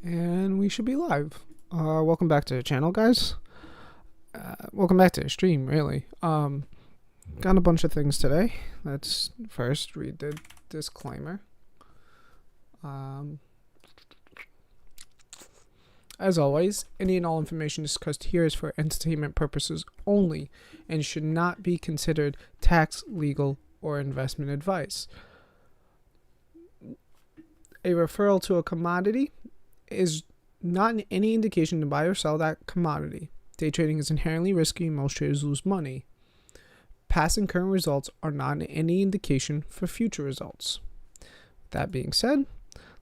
And we should be live. Welcome back to the channel, guys. Welcome back to the stream, really. Got a bunch of things today. Let's first read the disclaimer. As always, any and all information discussed here is for entertainment purposes only and should not be considered tax, legal, or investment advice. A referral to a commodity is not any indication to buy or sell that commodity. Day trading is inherently risky and most traders lose money. Past and current results are not any indication for future results. That being said,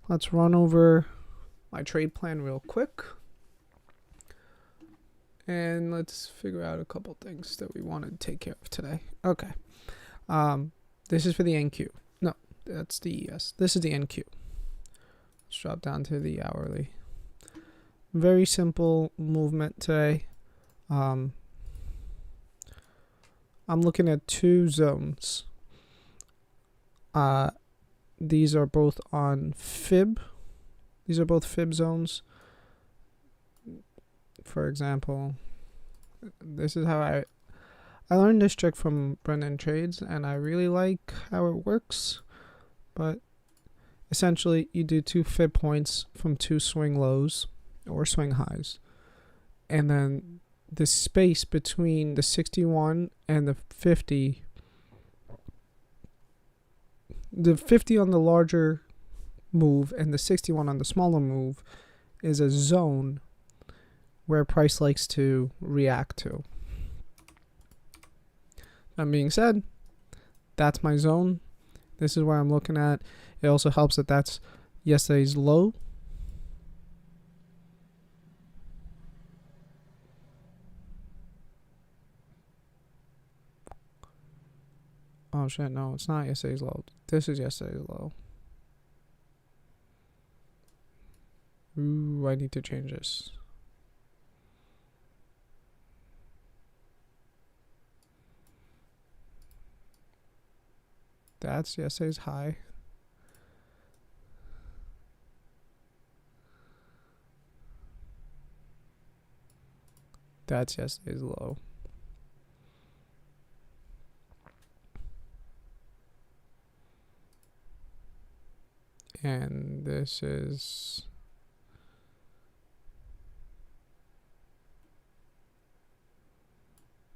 let's run over my trade plan real quick. And let's figure out a couple things that we want to take care of today. Okay. This is for the NQ. No, that's the ES. This is the NQ. Let's drop down to the hourly. Very simple movement today. I'm looking at two zones. These are both on fib. These are both fib zones. For example, this is how I learned this trick from Brendan Trades, and I really like how it works. But essentially, you do two fib points from two swing lows or swing highs, and then the space between the 61 and the 50, the 50 on the larger move and the 61 on the smaller move, is a zone where price likes to react to. That being said, that's my zone. This is where I'm looking at. It also helps that that's yesterday's low. Oh shit, no, it's not yesterday's low. This is yesterday's low. Ooh, I need to change this. That's yesterday's high. That's yesterday's low. And this is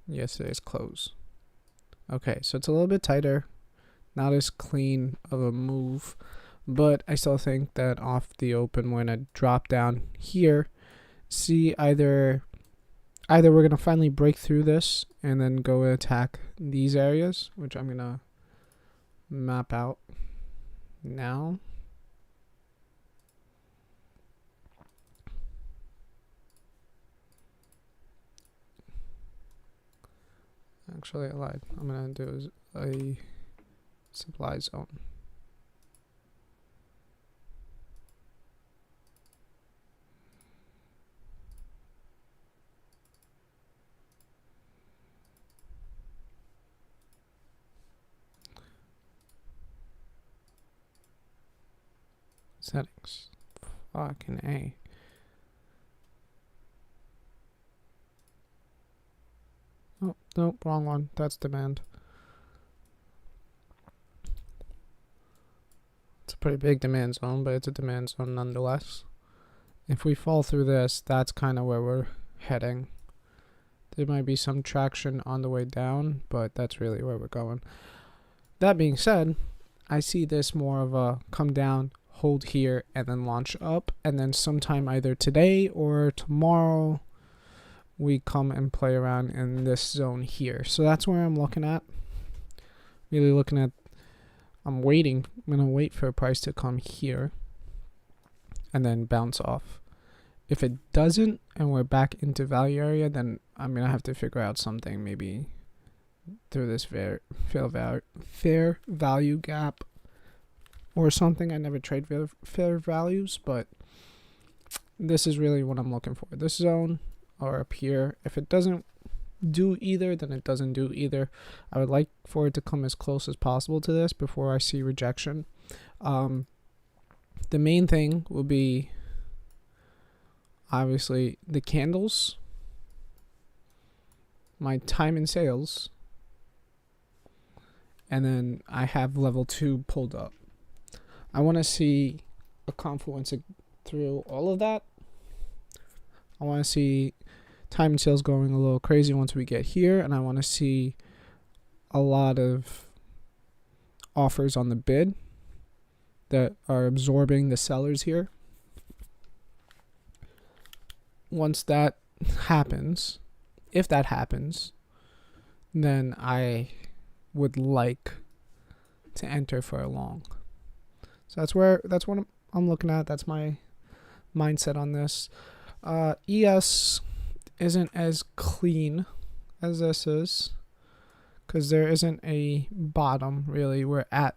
yesterday's close. Okay, so it's a little bit tighter. Not as clean of a move, but I still think that off the open, we're gonna drop down here, see either we're gonna finally break through this and then go attack these areas, which I'm gonna map out now. Actually, I lied. I'm gonna do a supply zone. Settings. Fucking A. Oh, nope, wrong one. That's demand. It's a pretty big demand zone, but it's a demand zone nonetheless. If we fall through this, that's kind of where we're heading. There might be some traction on the way down, but that's really where we're going. That being said, I see this more of a come down, hold here, and then launch up, and then sometime either today or tomorrow we come and play around in this zone here. So that's where I'm looking at. Really looking at, I'm waiting. I'm going to wait for a price to come here and then bounce off. If it doesn't and we're back into value area, then I'm going to have to figure out something maybe through this fair value gap or something. I never trade fair values, but this is really what I'm looking for. This zone or up here. If it doesn't do either, then it doesn't do either. I would like for it to come as close as possible to this before I see rejection. the main thing will be obviously the candles, my time in sales, and then I have level 2 pulled up. I want to see a confluence through all of that. I want to see time and sales going a little crazy once we get here, and I want to see a lot of offers on the bid that are absorbing the sellers here. Once that happens, if that happens, then I would like to enter for a long. So that's what I'm looking at. That's my mindset on this. ES isn't as clean as this is because there isn't a bottom really. We're at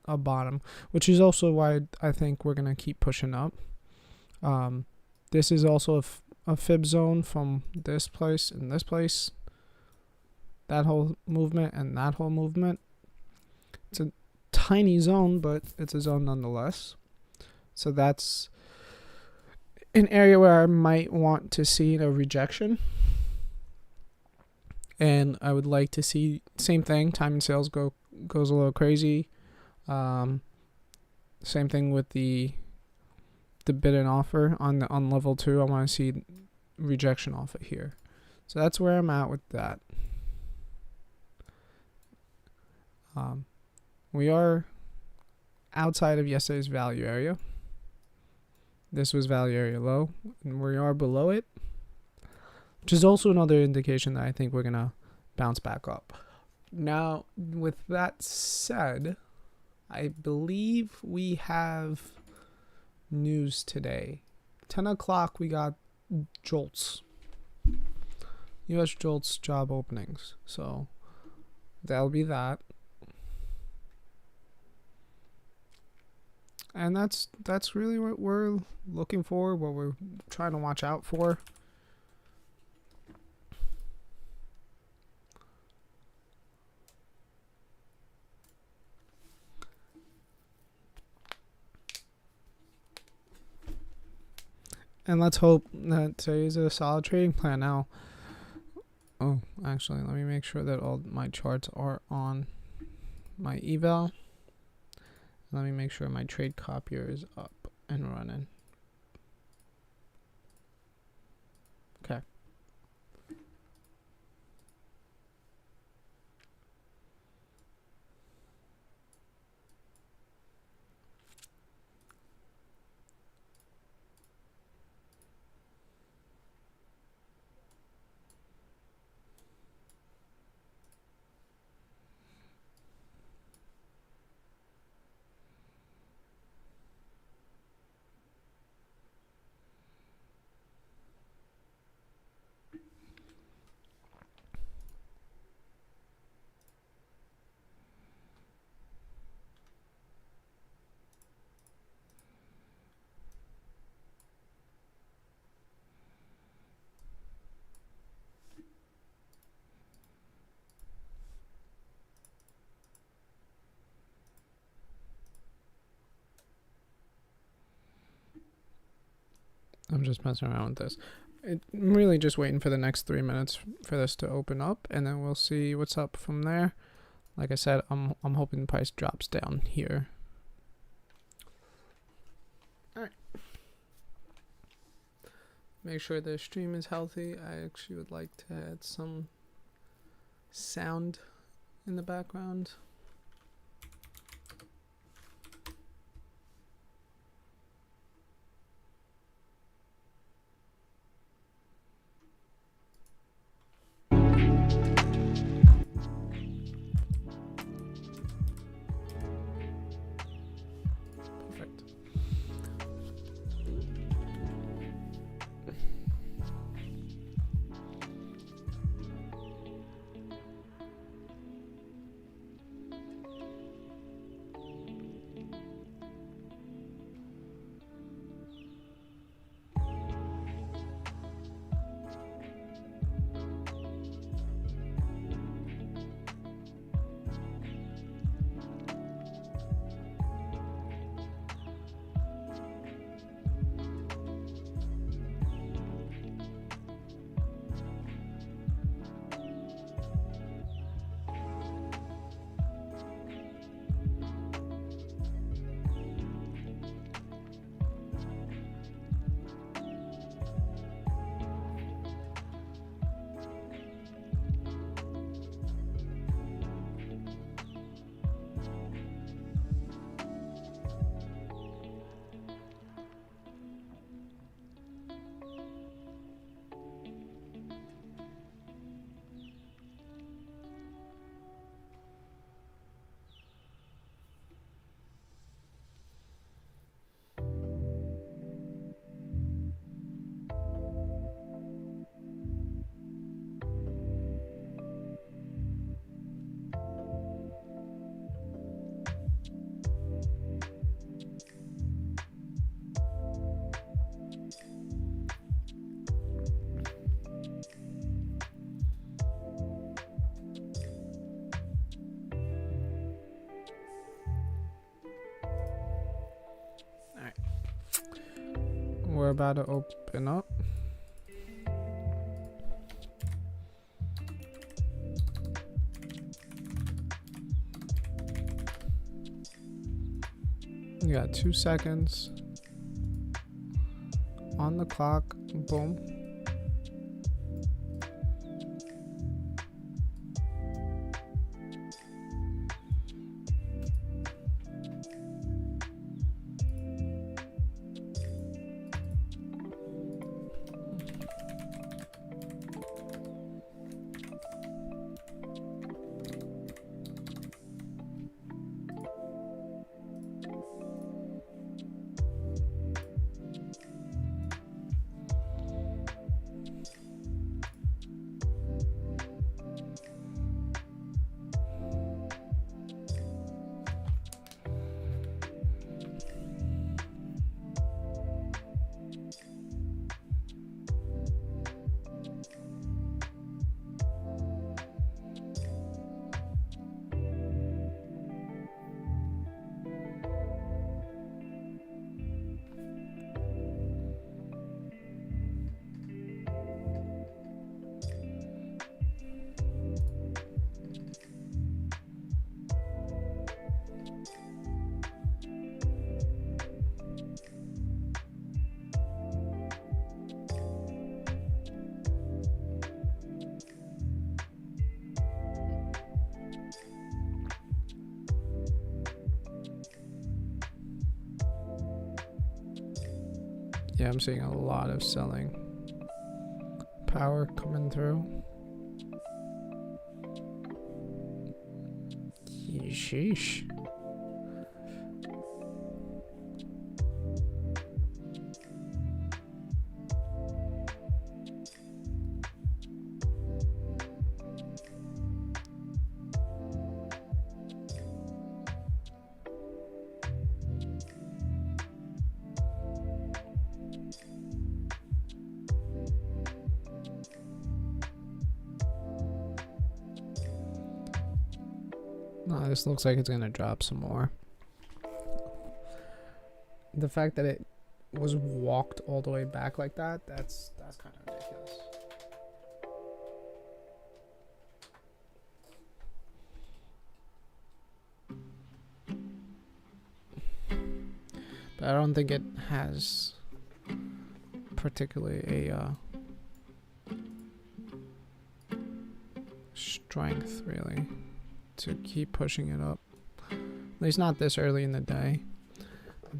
a bottom, which is also why I think we're gonna keep pushing up. This is also a fib zone from this place and this place, that whole movement and that whole movement. It's a tiny zone, but it's a zone nonetheless. So that's an area where I might want to see a rejection, and I would like to see same thing. Time and sales goes a little crazy. Same thing with the bid and offer on level 2. I want to see rejection off of here. So that's where I'm at with that. We are outside of yesterday's value area. This was value area low, and we are below it, which is also another indication that I think we're gonna bounce back up. Now, with that said, I believe we have news today. 10 o'clock, we got JOLTS. U.S. JOLTS job openings. So that'll be that. And that's really what we're looking for, what we're trying to watch out for. And let's hope that today's a solid trading plan. Now, oh, actually, let me make sure that all my charts are on my Eval. Let me make sure my trade copier is up and running. Okay. I'm just messing around with this. I'm really just waiting for the next 3 minutes for this to open up, and then we'll see what's up from there. Like I said, I'm hoping the price drops down here. All right. Make sure the stream is healthy. I actually would like to add some sound in the background. We're about to open up. You got 2 seconds on the clock. Boom. Yeah, I'm seeing a lot of selling power coming through. Sheesh. No, this looks like it's gonna drop some more. The fact that it was walked all the way back like that, that's kind of ridiculous. But I don't think it has particularly a strength really to keep pushing it up. At least not this early in the day. I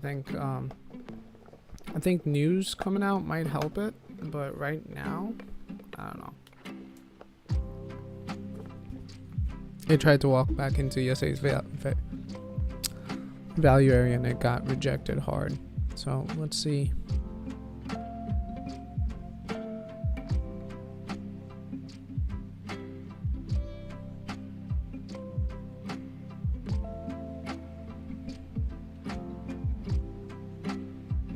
think news coming out might help it, but right now, I don't know. It tried to walk back into yesterday's value area and it got rejected hard. So let's see.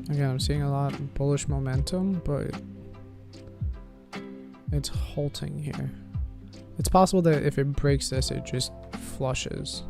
Again, I'm seeing a lot of bullish momentum, but it's halting here. It's possible that if it breaks this, it just flushes.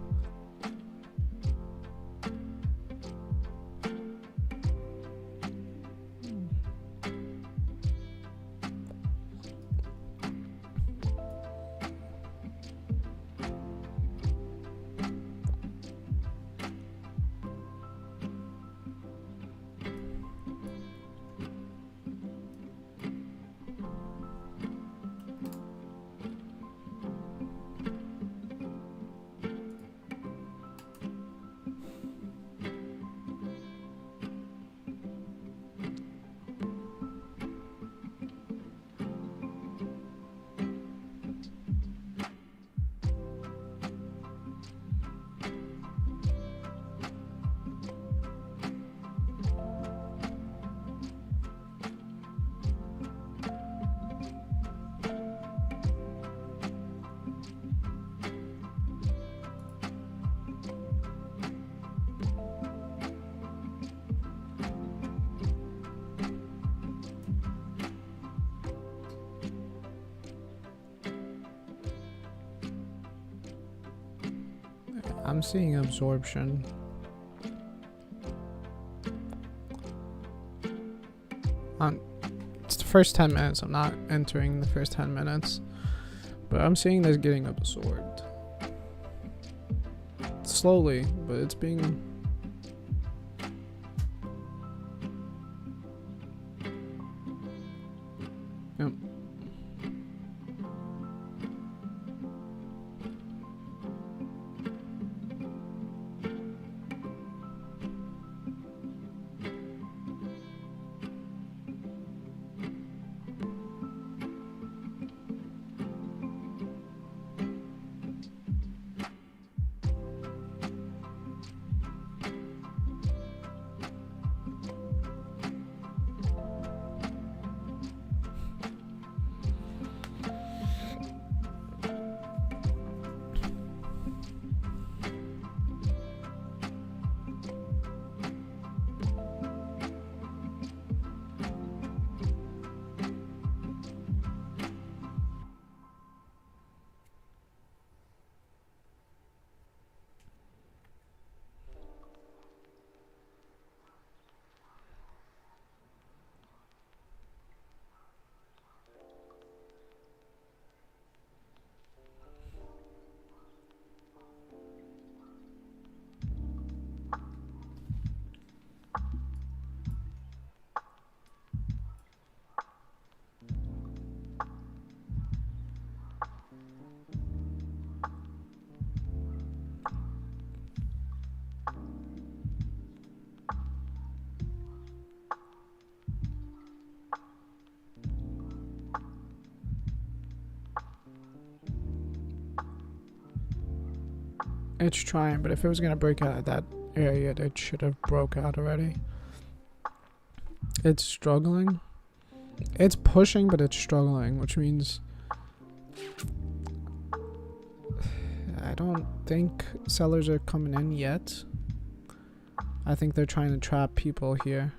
I'm seeing absorption. It's the first 10 minutes. I'm not entering the first 10 minutes. But I'm seeing this getting absorbed. Slowly, but it's being... Yep. It's trying, but if it was gonna break out of that area, it should have broke out already. It's struggling. It's pushing, but it's struggling, which means I don't think sellers are coming in yet. I think they're trying to trap people here.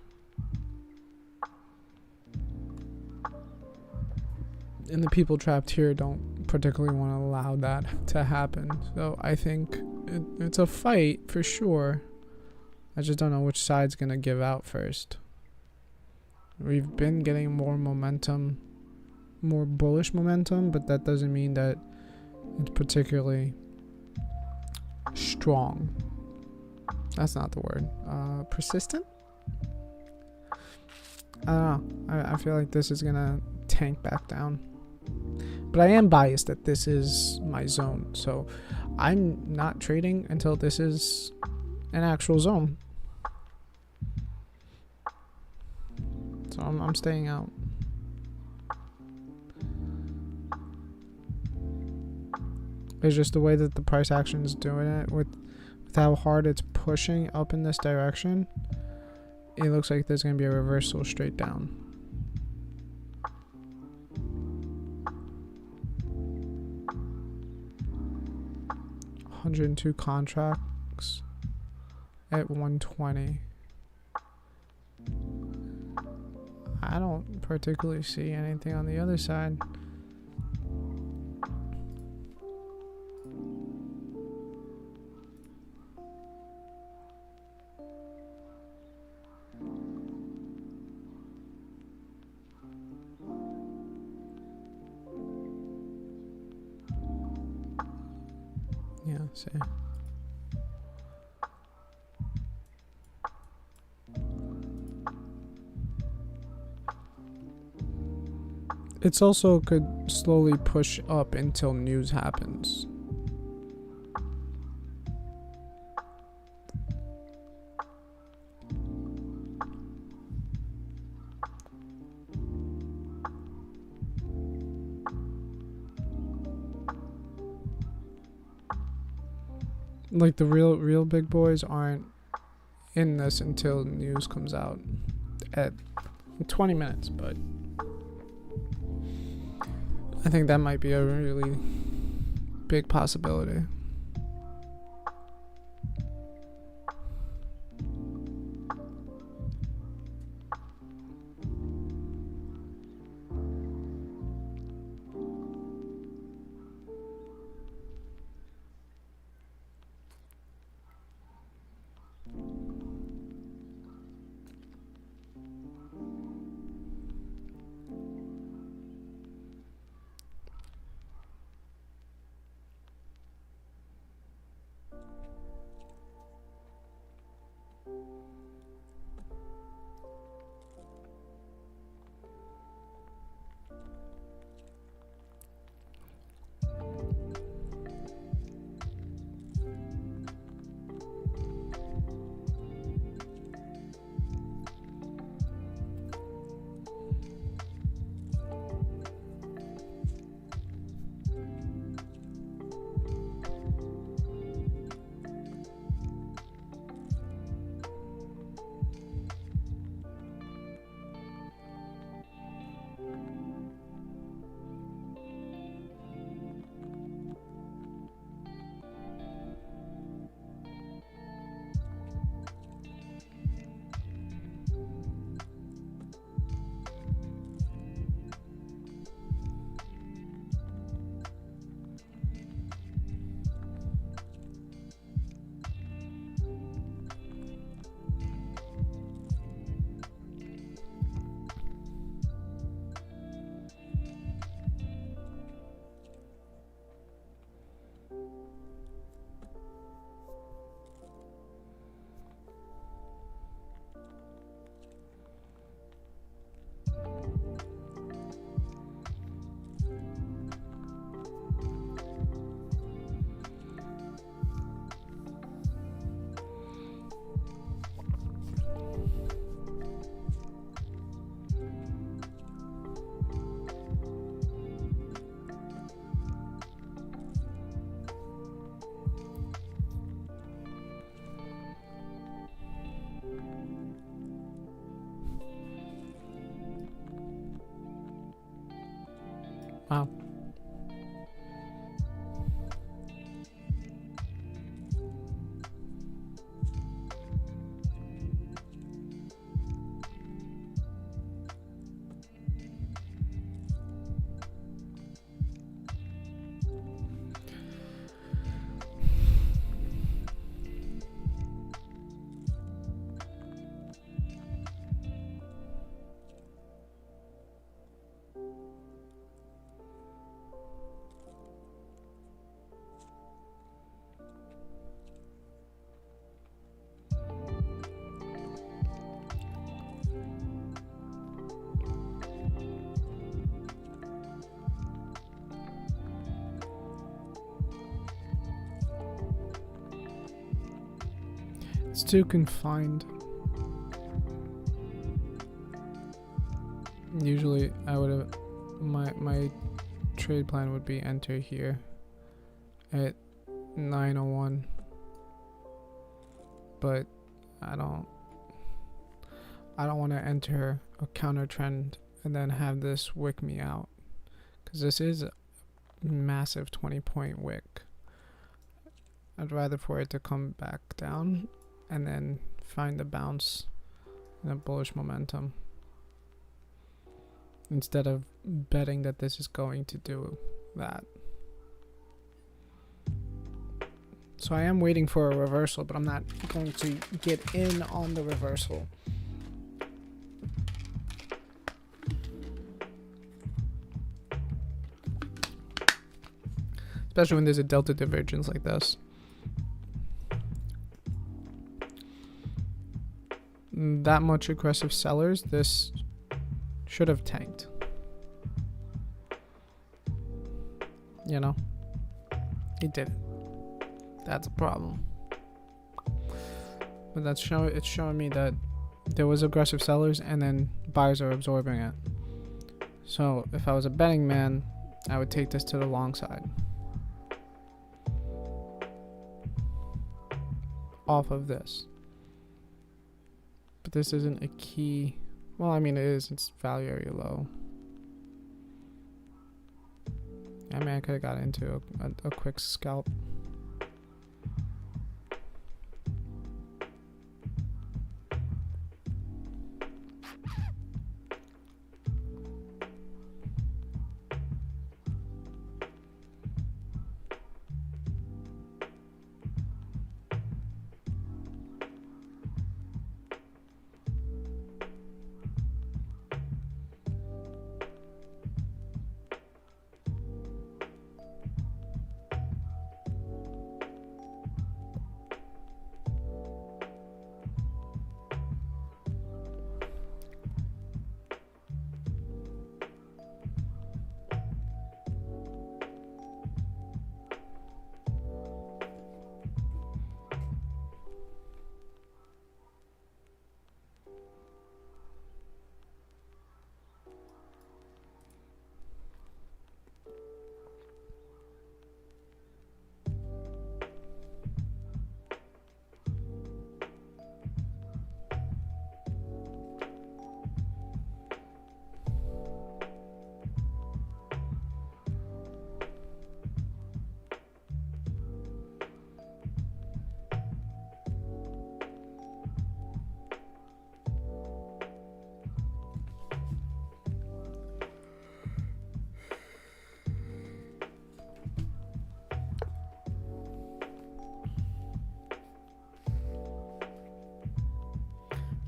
And the people trapped here don't particularly want to allow that to happen. So I think it's a fight for sure. I just don't know which side's going to give out first. We've been getting more momentum, more bullish momentum, but that doesn't mean that it's particularly strong. That's not the word. Persistent? I don't know. I feel like this is going to tank back down. But I am biased that this is my zone. So I'm not trading until this is an actual zone. So I'm staying out. It's just the way that the price action is doing it with how hard it's pushing up in this direction. It looks like there's going to be a reversal straight down. $102 contracts at 120. I don't particularly see anything on the other side. Yeah, see. It's also could slowly push up until news happens. Like the real big boys aren't in this until news comes out at 20 minutes, but I think that might be a really big possibility. Wow. It's too confined. Usually I would have my trade plan would be enter here at 901, but I don't want to enter a counter trend and then have this wick me out, because this is a massive 20-point wick. I'd rather for it to come back down and then find the bounce and a bullish momentum, instead of betting that this is going to do that. So I am waiting for a reversal, but I'm not going to get in on the reversal. Especially when there's a delta divergence like this. That much aggressive sellers, this should have tanked. You know? It didn't. That's a problem. But it's showing me that there was aggressive sellers and then buyers are absorbing it. So if I was a betting man, I would take this to the long side. Off of this. But this isn't a key. Well, I mean, it is. It's value area low. I mean, I could have got into a quick scalp.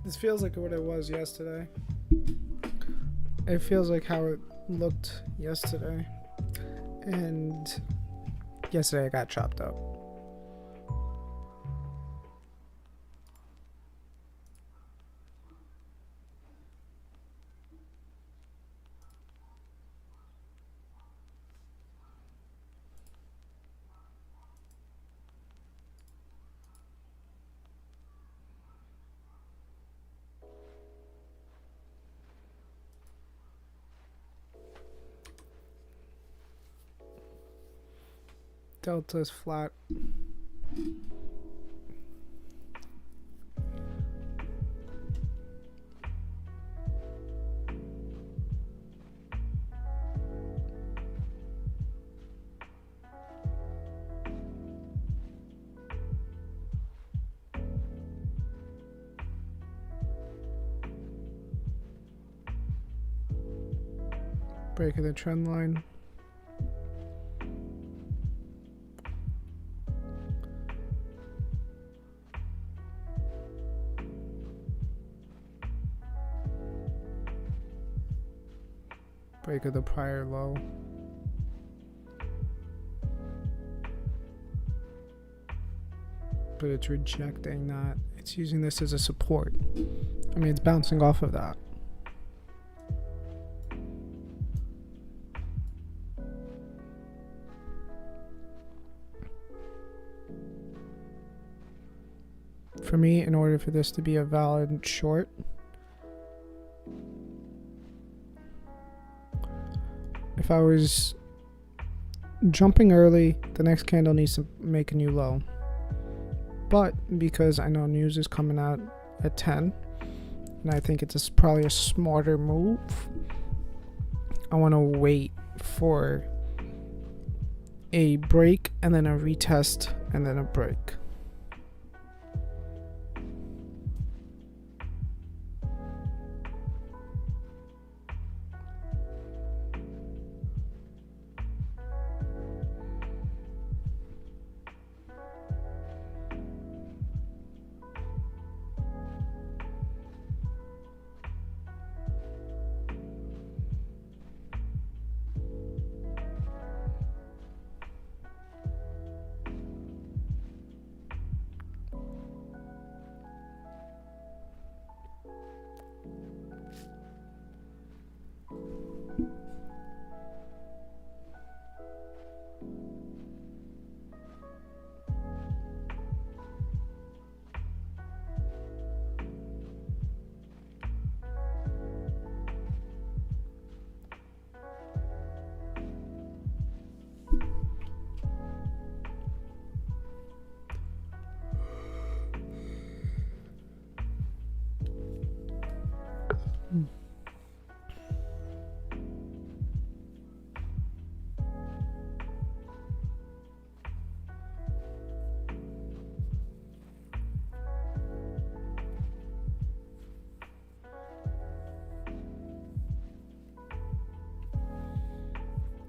This feels like what it was yesterday. It feels like how it looked yesterday. And yesterday I got chopped up. Delta is flat. Break of the trend line. Break of the prior low. But it's rejecting that. It's using this as a support. I mean, it's bouncing off of that. For me, in order for this to be a valid short, if I was jumping early, the next candle needs to make a new low. But because I know news is coming out at 10, and I think it's probably a smarter move, I want to wait for a break and then a retest and then a break.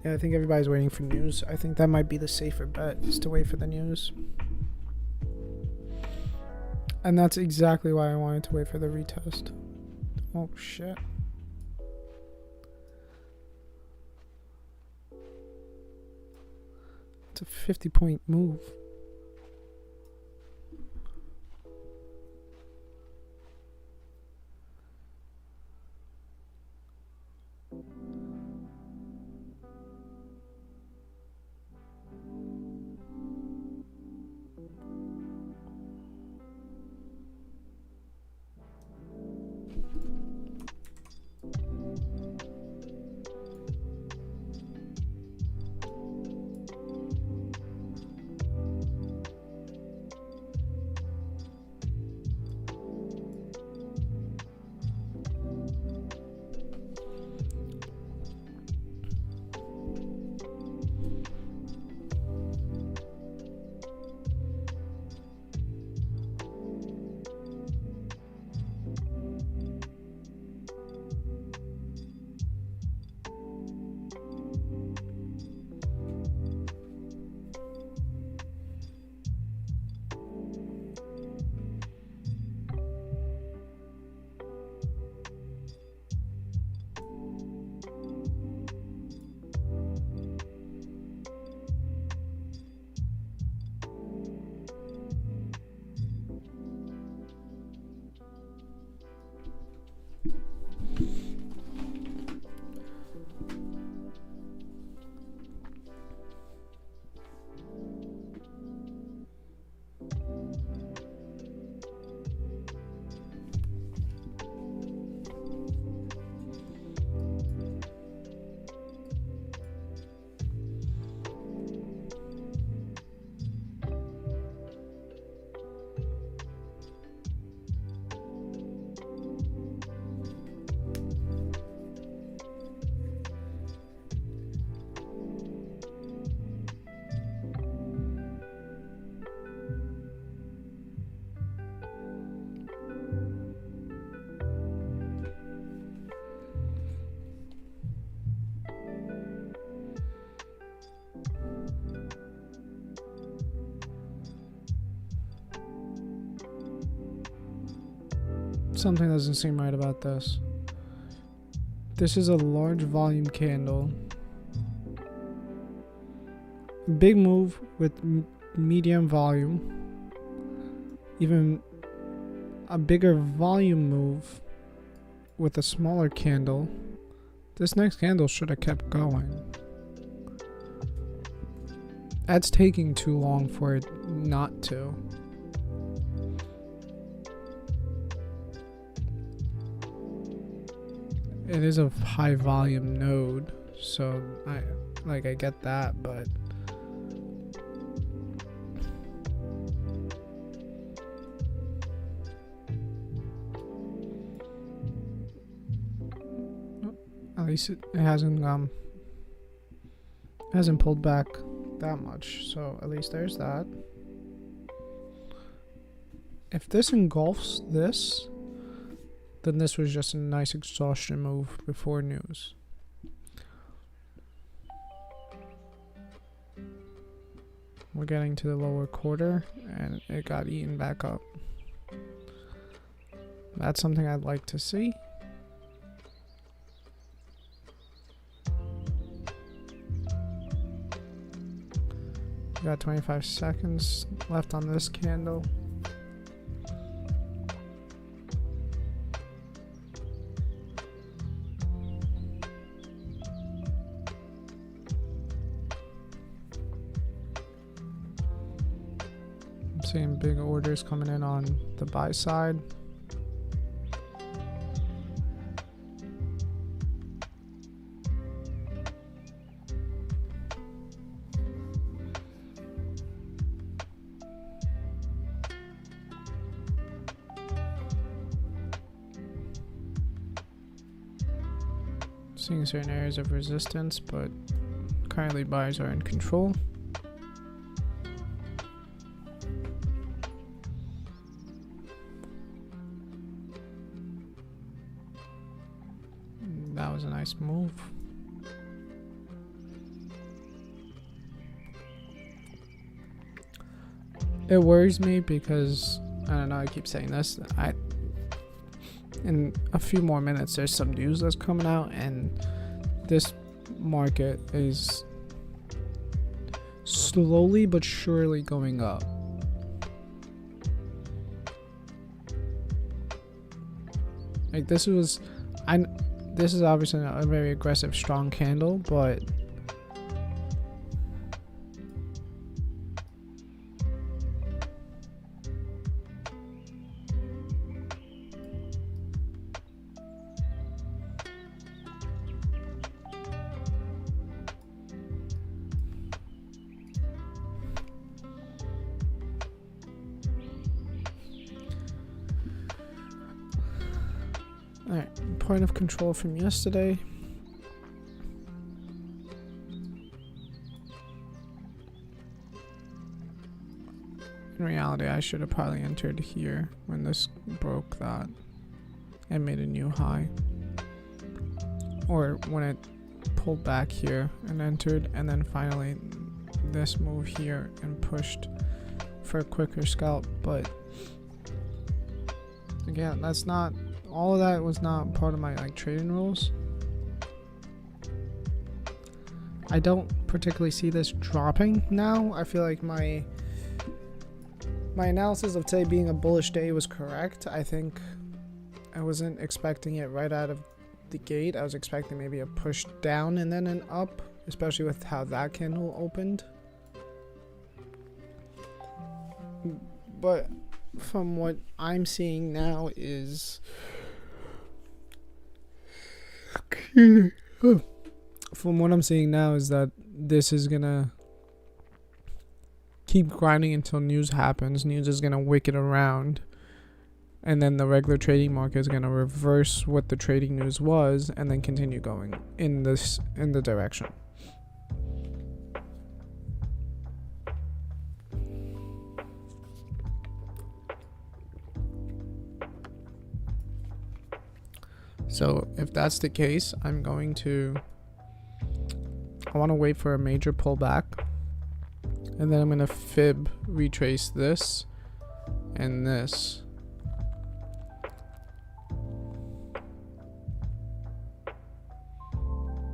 Yeah, I think everybody's waiting for news. I think that might be the safer bet, is to wait for the news. And that's exactly why I wanted to wait for the retest. Oh, shit. It's a 50-point move. Something doesn't seem right about this. This is a large volume candle. Big move with medium volume. Even a bigger volume move with a smaller candle. This next candle should have kept going. That's taking too long for it not to. It is a high volume node, so I get that, but at least it hasn't pulled back that much, so at least there's that. If this engulfs this, then this was just a nice exhaustion move before news. We're getting to the lower quarter and it got eaten back up. That's something I'd like to see. We got 25 seconds left on this candle. Seeing big orders coming in on the buy side. Seeing certain areas of resistance, but currently buyers are in control. That was a nice move. It worries me because, I don't know, I keep saying this, in a few more minutes there's some news that's coming out and this market is slowly but surely going up. Like this is obviously a very aggressive strong candle, but alright, point of control from yesterday. In reality, I should have probably entered here when this broke that and made a new high. Or when it pulled back here and entered, and then finally this move here and pushed for a quicker scalp. But again, that's not, all of that was not part of my trading rules. I don't particularly see this dropping now. I feel like my analysis of today being a bullish day was correct. I think I wasn't expecting it right out of the gate. I was expecting maybe a push down and then an up, especially with how that candle opened. But from what I'm seeing now is that this is gonna keep grinding until news happens. News is gonna wick it around, and then the regular trading market is gonna reverse what the trading news was and then continue going in the direction. So if that's the case, I want to wait for a major pullback, and then I'm going to fib retrace this and this,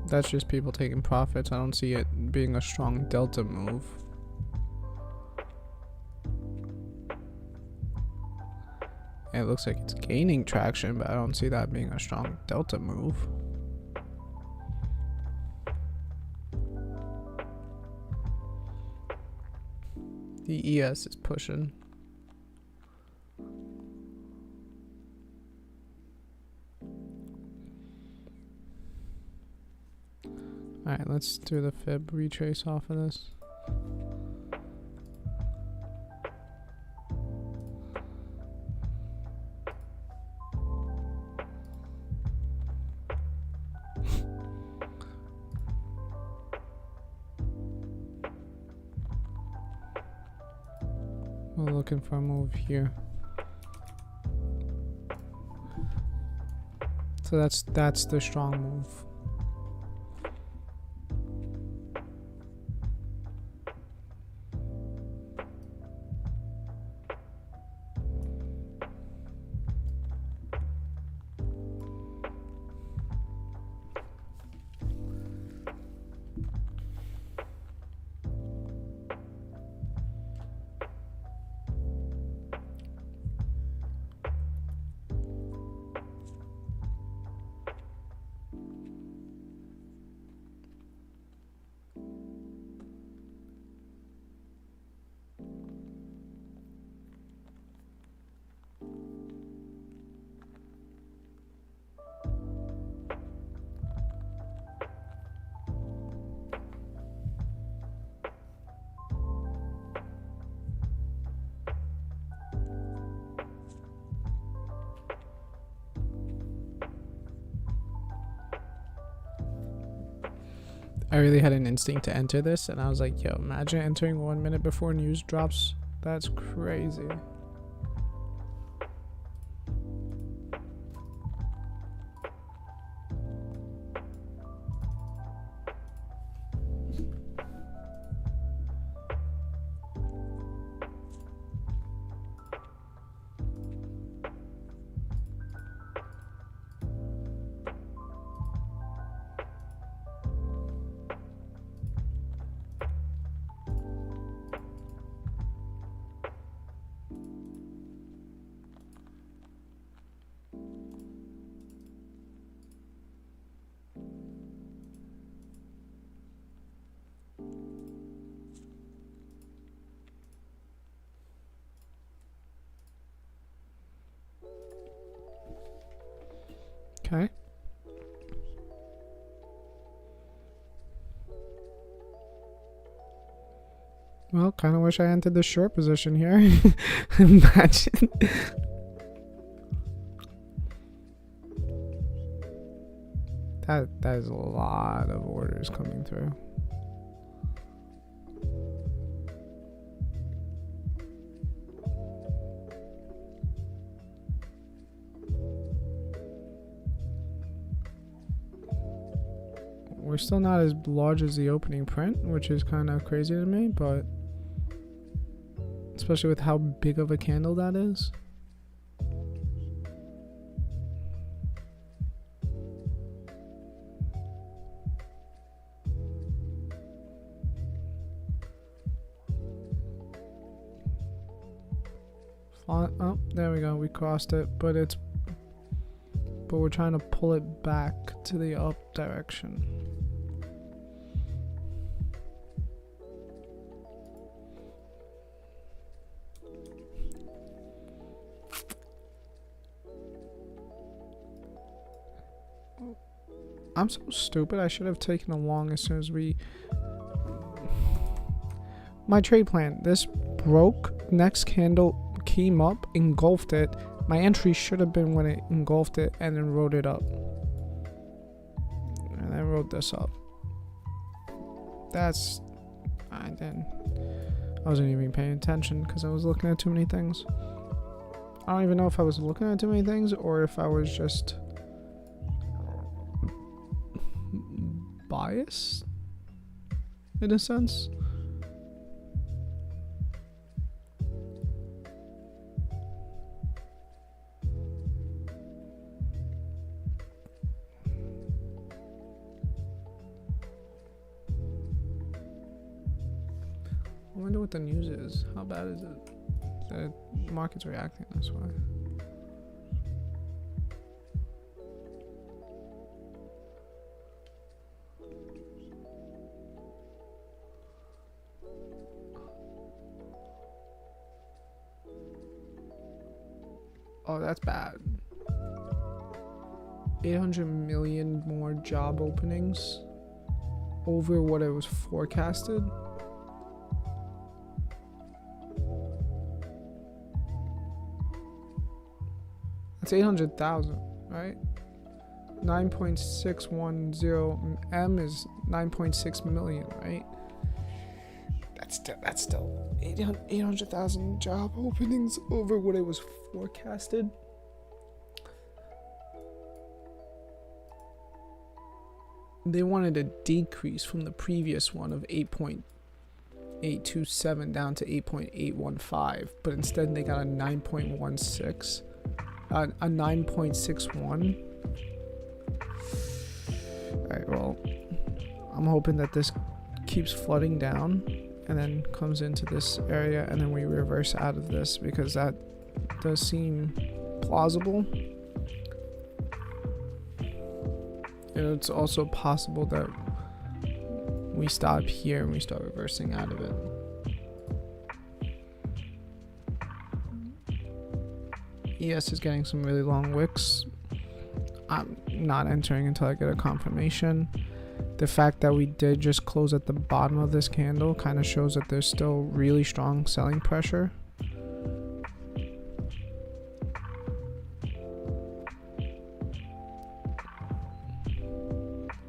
That's just people taking profits. I don't see it being a strong delta move. It looks like it's gaining traction, but I don't see that being a strong delta move. The ES is pushing. Alright, let's do the fib retrace off of this. We're looking for a move here. So that's the strong move. I really had an instinct to enter this, and I was like, yo, imagine entering 1 minute before news drops. That's crazy. Okay. Well, kind of wish I entered the short position here. Imagine. That is a lot of orders coming through. We're still not as large as the opening print, which is kind of crazy to me, but especially with how big of a candle that is. Oh, there we go. We crossed it, but we're trying to pull it back to the up direction. I'm so stupid. I should have taken a long as soon as we... My trade plan. This broke. Next candle came up, engulfed it. My entry should have been when it engulfed it and then rode it up. And I rode this up. That's... I wasn't even paying attention because I was looking at too many things. I don't even know if I was looking at too many things or if I was just... biased in a sense. I wonder what the news is. How bad is it? The market's reacting this way. Oh, that's bad. 800 million more job openings over what it was forecasted. That's 800,000, right? 9.610 M is 9.6 million, right? That's still 800,000 job openings over what it was forecasted. They wanted a decrease from the previous one of 8.827 down to 8.815, but instead they got a 9.16, a 9.61. Alright, well, I'm hoping that this keeps flooding down and then comes into this area and then we reverse out of this, because that does seem plausible. And it's also possible that we stop here and we start reversing out of it. ES is getting some really long wicks. I'm not entering until I get a confirmation. The fact that we did just close at the bottom of this candle kind of shows that there's still really strong selling pressure.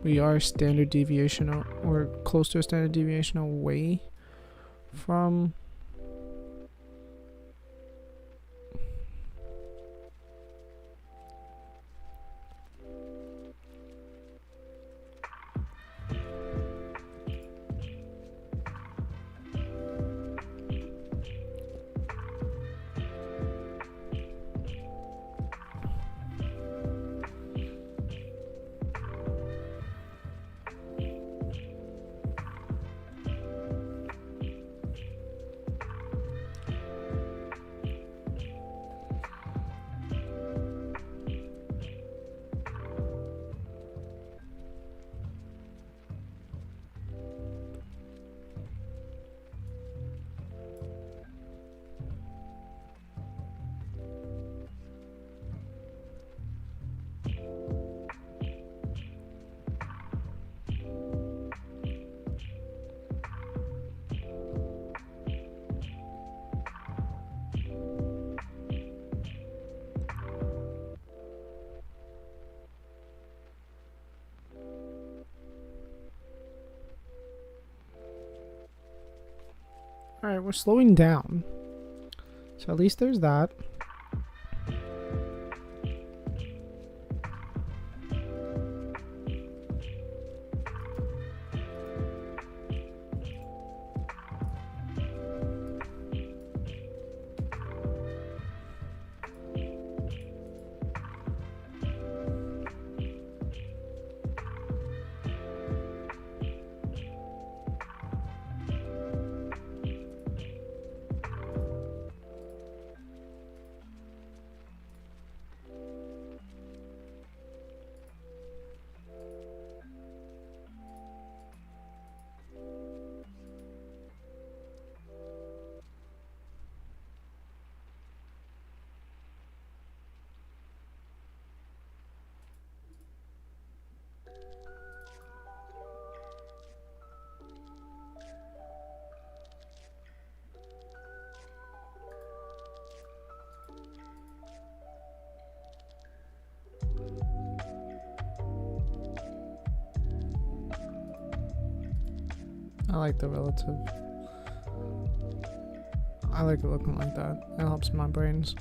We are standard deviation, or close to a standard deviation away from Alright, we're slowing down. So at least there's that. I like the relative. I like it looking like that. It helps my brains.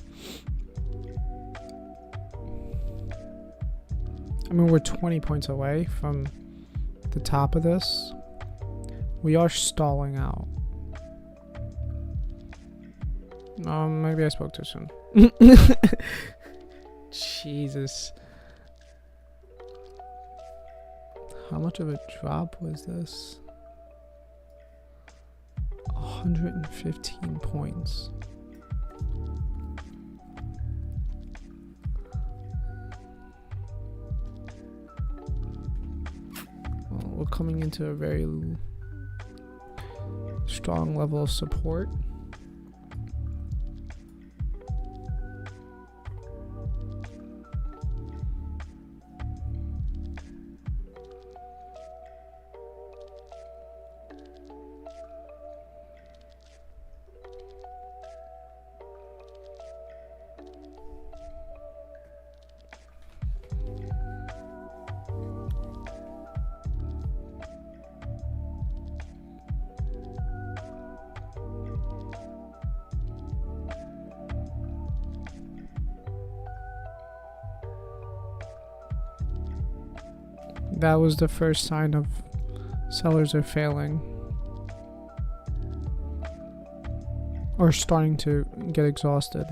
I mean, we're 20 points away from the top of this. We are stalling out. Maybe I spoke too soon. Jesus. How much of a drop was this? Oh, 115 points. Well, we're coming into a very strong level of support. That was the first sign of sellers are failing or starting to get exhausted.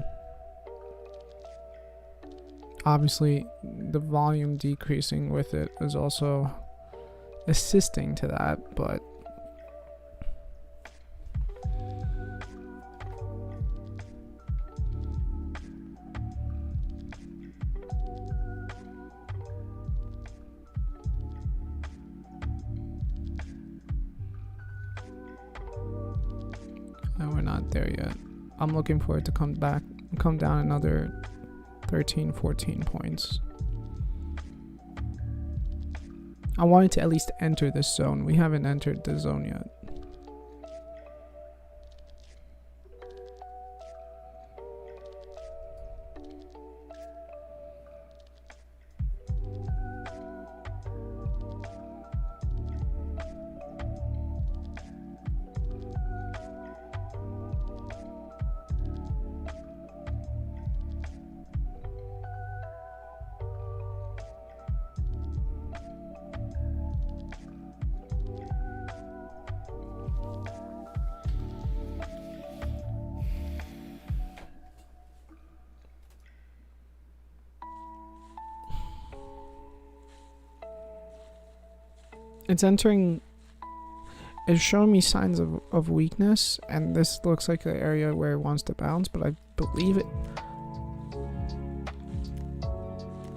Obviously, the volume decreasing with it is also assisting to that, but we're not there yet. I'm looking for it to come down another 13, 14 points. I wanted to at least enter this zone. We haven't entered the zone yet. It's showing me signs of weakness, and this looks like an area where it wants to bounce, but I believe it.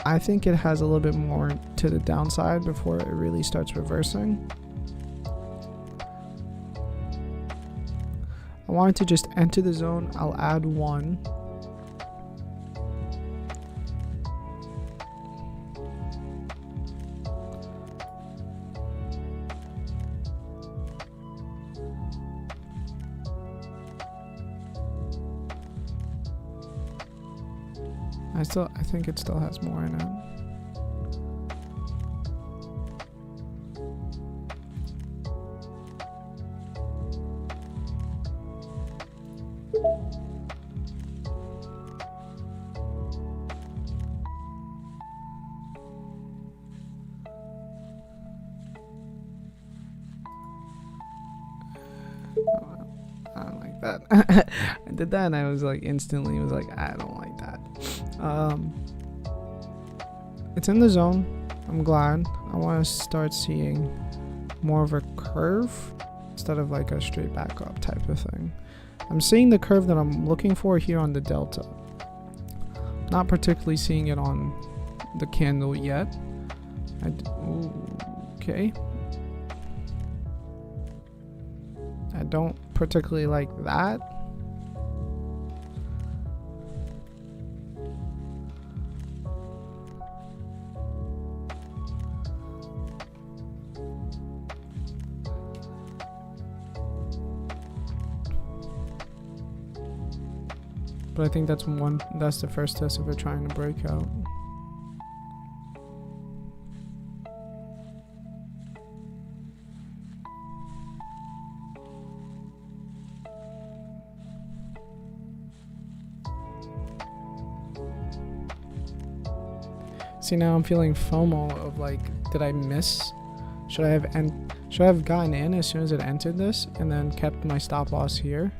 I think it has a little bit more to the downside before it really starts reversing. I wanted to just enter the zone. I'll add one. I think it still has more in it. I don't like that. I did that and I was like instantly was like, I don't like that. It's in the zone. I'm glad. I want to start seeing more of a curve instead of like a straight back up type of thing. I'm seeing the curve that I'm looking for here on the delta. Not particularly seeing it on the candle yet. Okay. I don't particularly like that. But I think that's the first test of it trying to break out. See, now I'm feeling FOMO of like, did I miss? Should I have gotten in as soon as it entered this and then kept my stop loss here?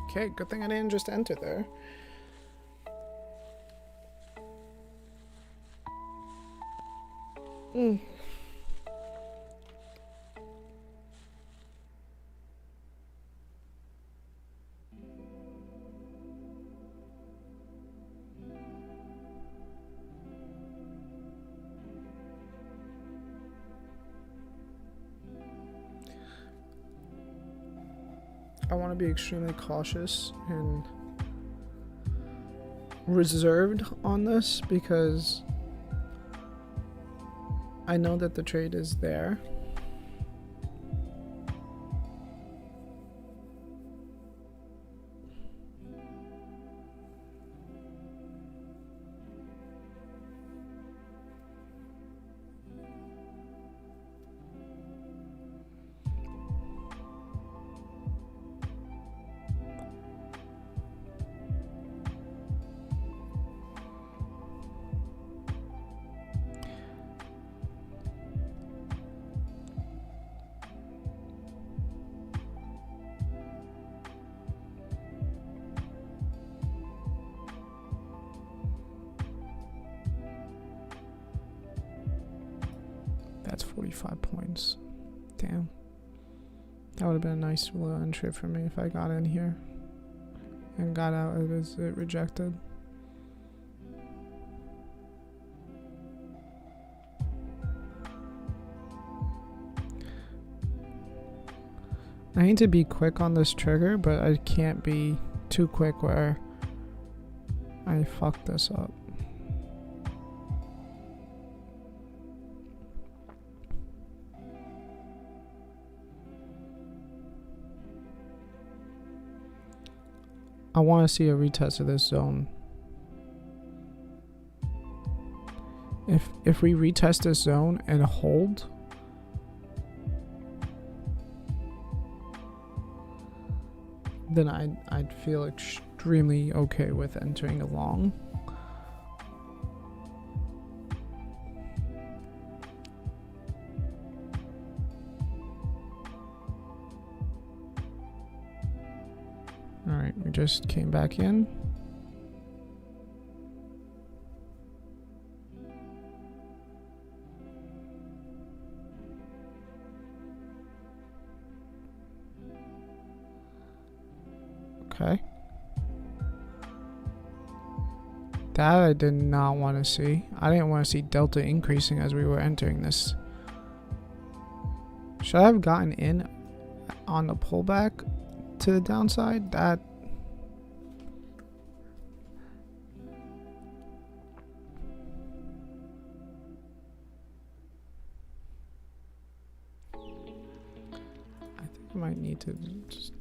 Okay, good thing I didn't just enter there. I want to be extremely cautious and reserved on this because I know that the trade is there. That's 45 points. Damn. That would have been a nice little entry for me if I got in here and got out as it rejected. I need to be quick on this trigger, but I can't be too quick where I fuck this up. I want to see a retest of this zone. If we retest this zone and hold, then I'd feel extremely okay with entering along. Alright, we just came back in. Okay. That I did not want to see. I didn't want to see delta increasing as we were entering this. Should I have gotten in on the pullback to the downside? That I think I might need to just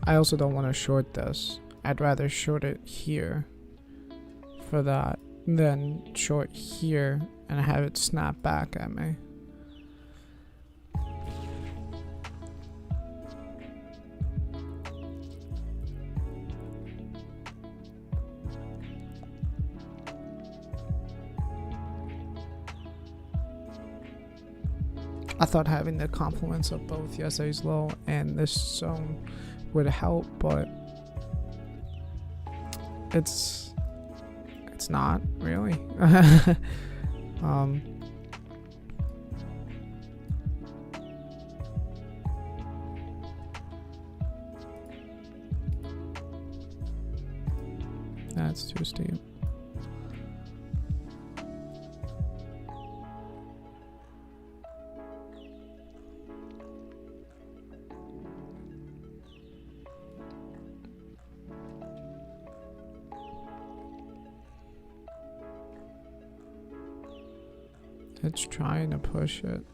I also don't want to short this. I'd rather short it here for that than short here and have it snap back at me. I thought having the confluence of both yesterday's low and this zone would help, but it's not really. That's too steep. It's trying to push it.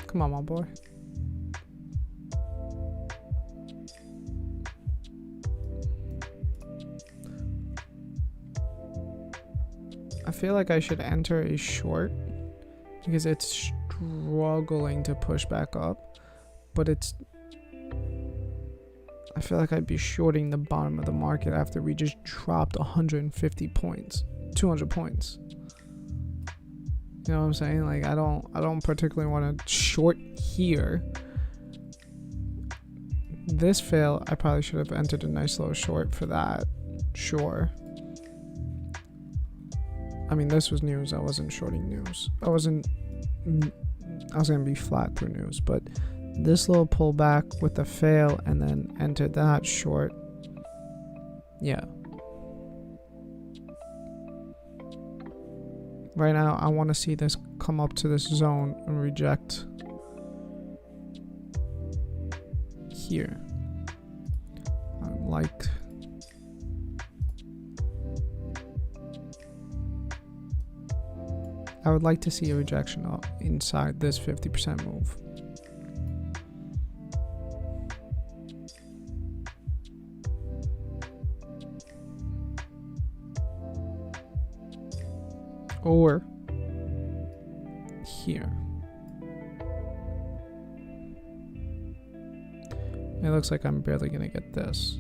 Come on, my boy. I feel like I should enter a short because it's struggling to push back up, but I feel like I'd be shorting the bottom of the market after we just dropped 150 points, 200 points. You know what I'm saying? Like I don't particularly want to short here. This fail, I probably should have entered a nice little short for that. Sure. I mean, this was news. I wasn't shorting news. I was gonna be flat through news, but this little pullback with the fail and then enter that short. Yeah. Right now, I want to see this come up to this zone and reject here. I would like to see a rejection inside this 50% move. Or here. It looks like I'm barely gonna get this.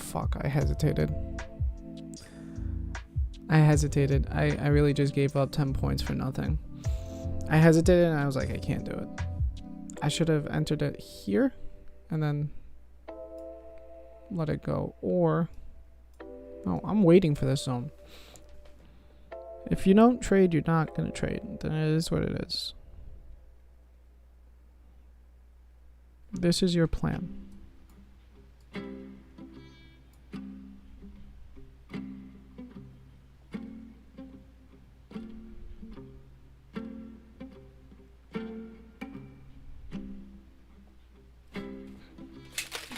fuck, I hesitated. I really just gave up 10 points for nothing. I hesitated and I was like, I can't do it. I should have entered it here and then let it go. Or, no, I'm waiting for this zone. If you don't trade, you're not going to trade. Then it is what it is. This is your plan.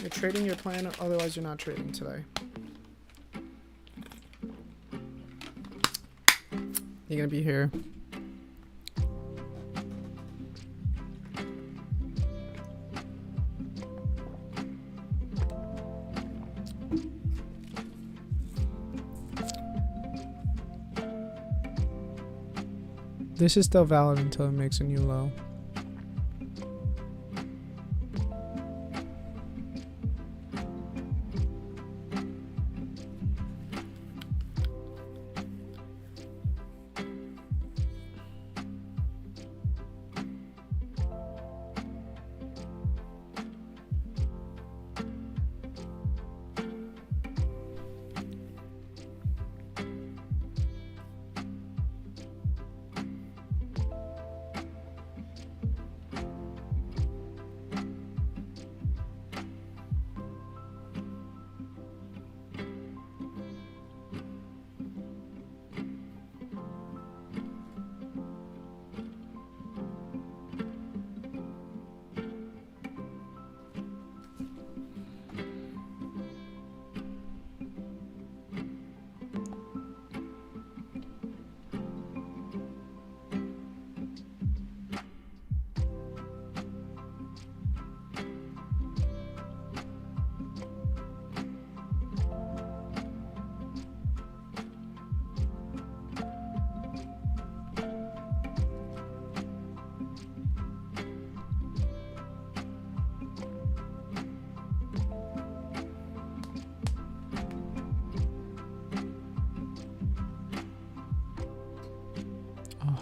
You're trading your plan, otherwise you're not trading today. You're gonna be here. This is still valid until it makes a new low.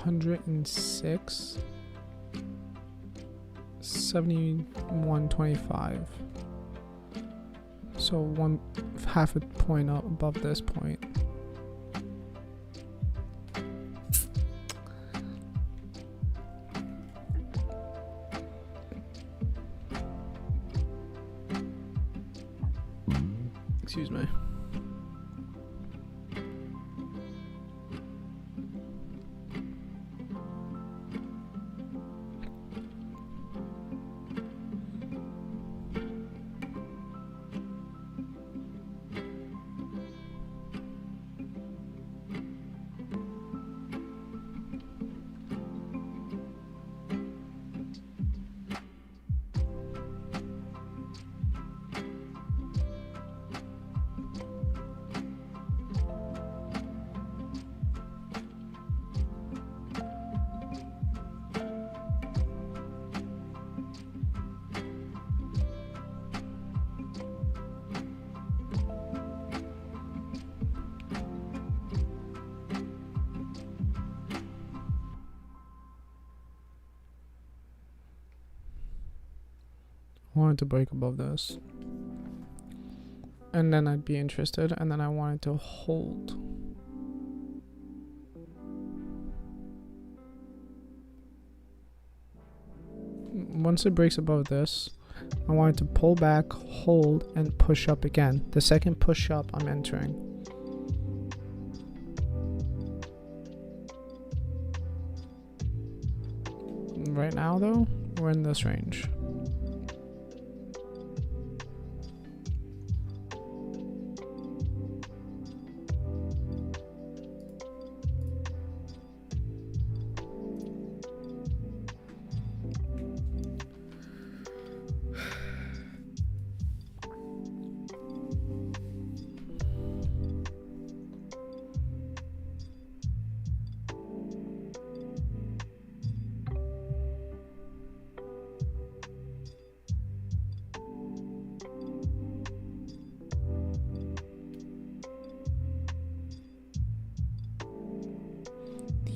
$106, 71.25. So half a point up above this point. Excuse me. Wanted to break above this, and then I'd be interested, and then I wanted to hold. Once it breaks above this, I wanted to pull back, hold, and push up again. The second push up, I'm entering. Right now though, we're in this range.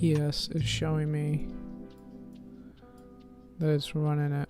ES is showing me that it's running it.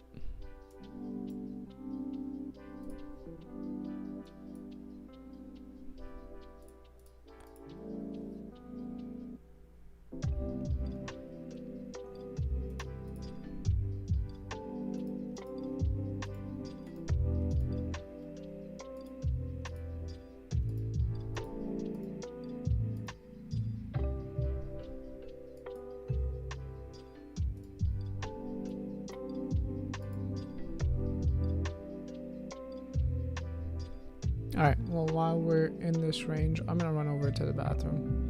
Alright, well, while we're in this range, I'm gonna run over to the bathroom.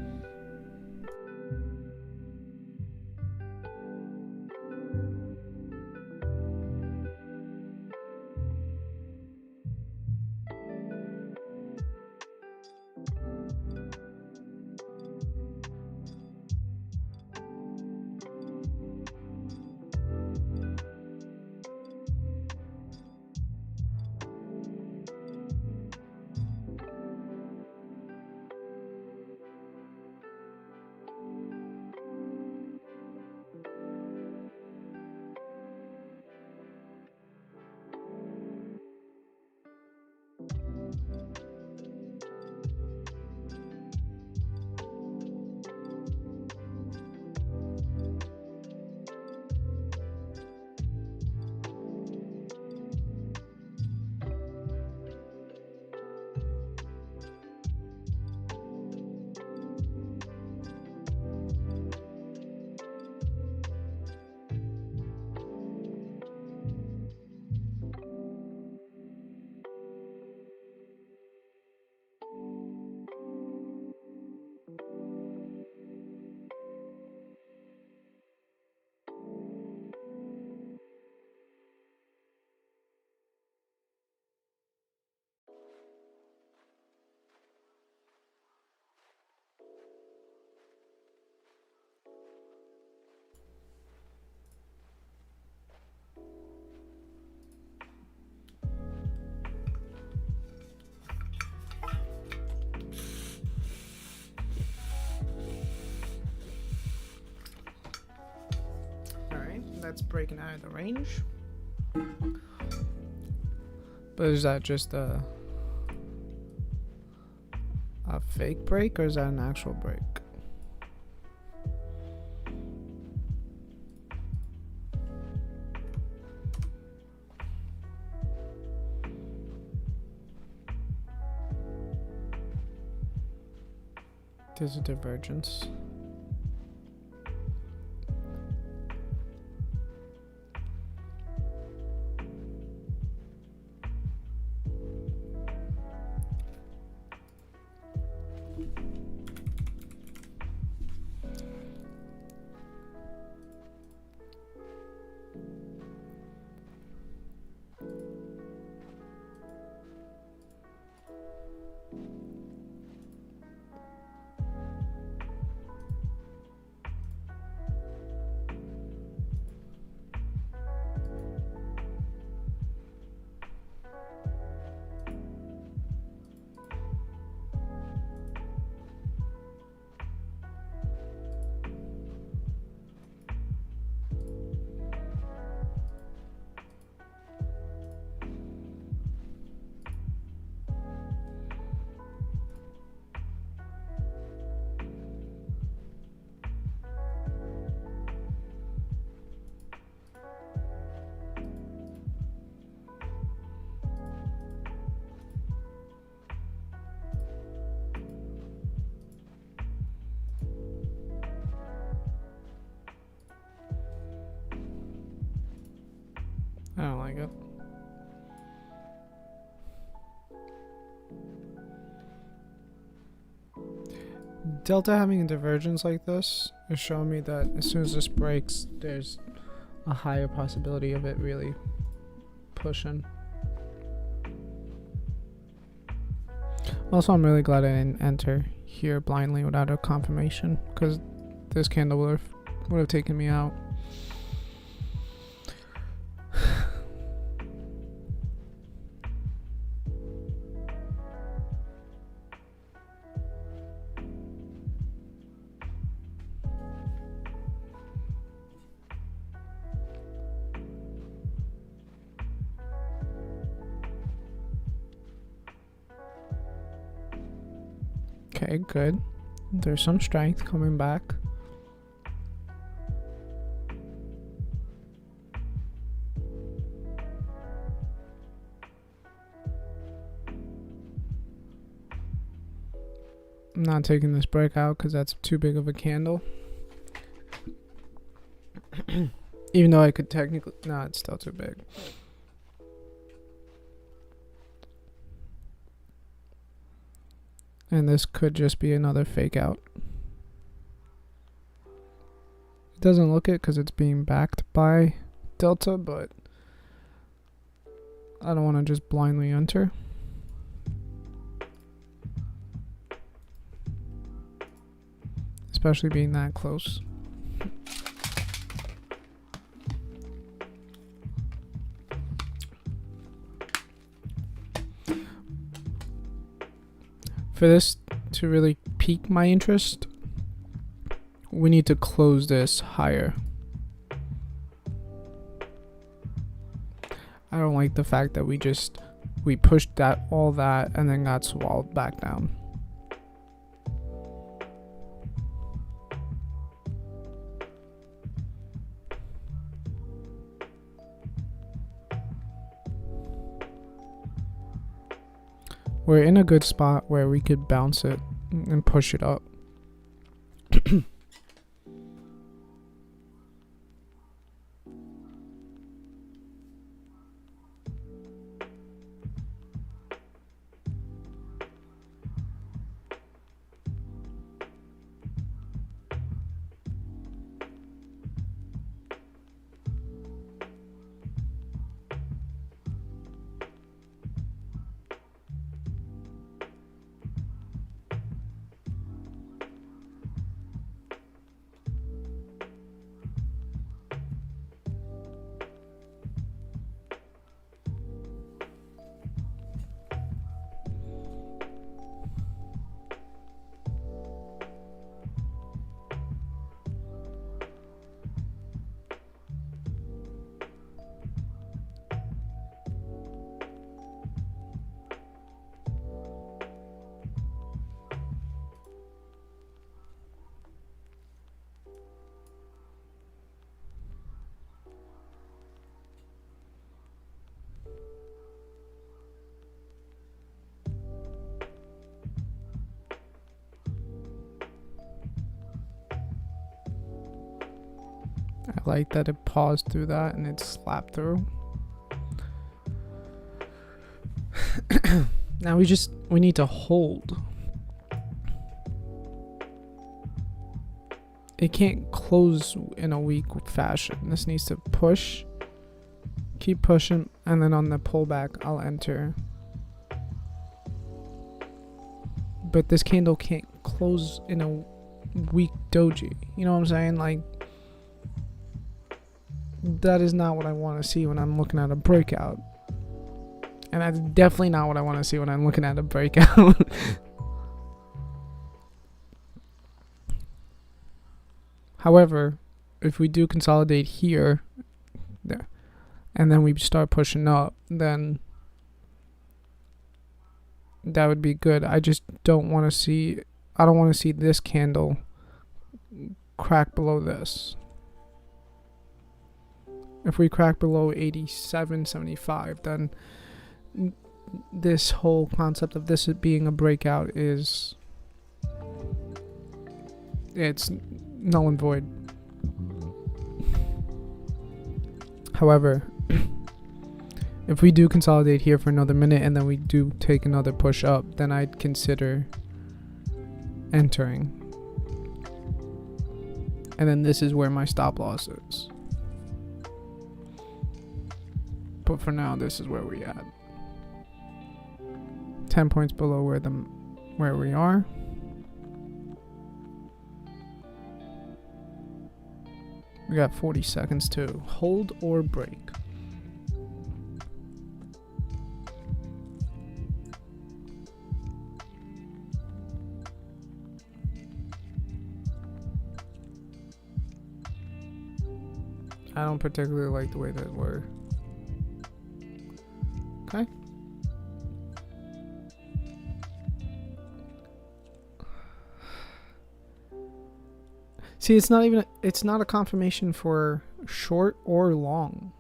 That's breaking out of the range. But is that just a fake break, or is that an actual break? There's a divergence. I don't like it. Delta having a divergence like this is showing me that as soon as this breaks, there's a higher possibility of it really pushing. Also, I'm really glad I didn't enter here blindly without a confirmation, because this candle would have taken me out. Okay, good. There's some strength coming back. I'm not taking this breakout because that's too big of a candle. Even though I could technically... No, it's still too big. And this could just be another fake out. It doesn't look it because it's being backed by Delta, but I don't want to just blindly enter. Especially being that close. For this to really pique my interest, we need to close this higher. I don't like the fact that we pushed all that and then got swallowed back down. We're in a good spot where we could bounce it and push it up. I like that it paused through that and it slapped through. Now we need to hold. It can't close in a weak fashion. This needs to push, keep pushing, and then on the pullback I'll enter. But this candle can't close in a weak doji. You know what I'm saying? Like, that is not what I want to see when I'm looking at a breakout. And that's definitely not what I want to see when I'm looking at a breakout. However, if we do consolidate here, there, and then we start pushing up, then that would be good. I just don't want to see, I don't want to see this candle crack below this. If we crack below 87.75, then this whole concept of this being a breakout it's null and void. However, if we do consolidate here for another minute and then we do take another push up, then I'd consider entering. And then this is where my stop loss is. But for now, this is where we at. 10 points below where we are. We got 40 seconds to hold or break. I don't particularly like the way that we're... Okay. See, it's not a confirmation for short or long.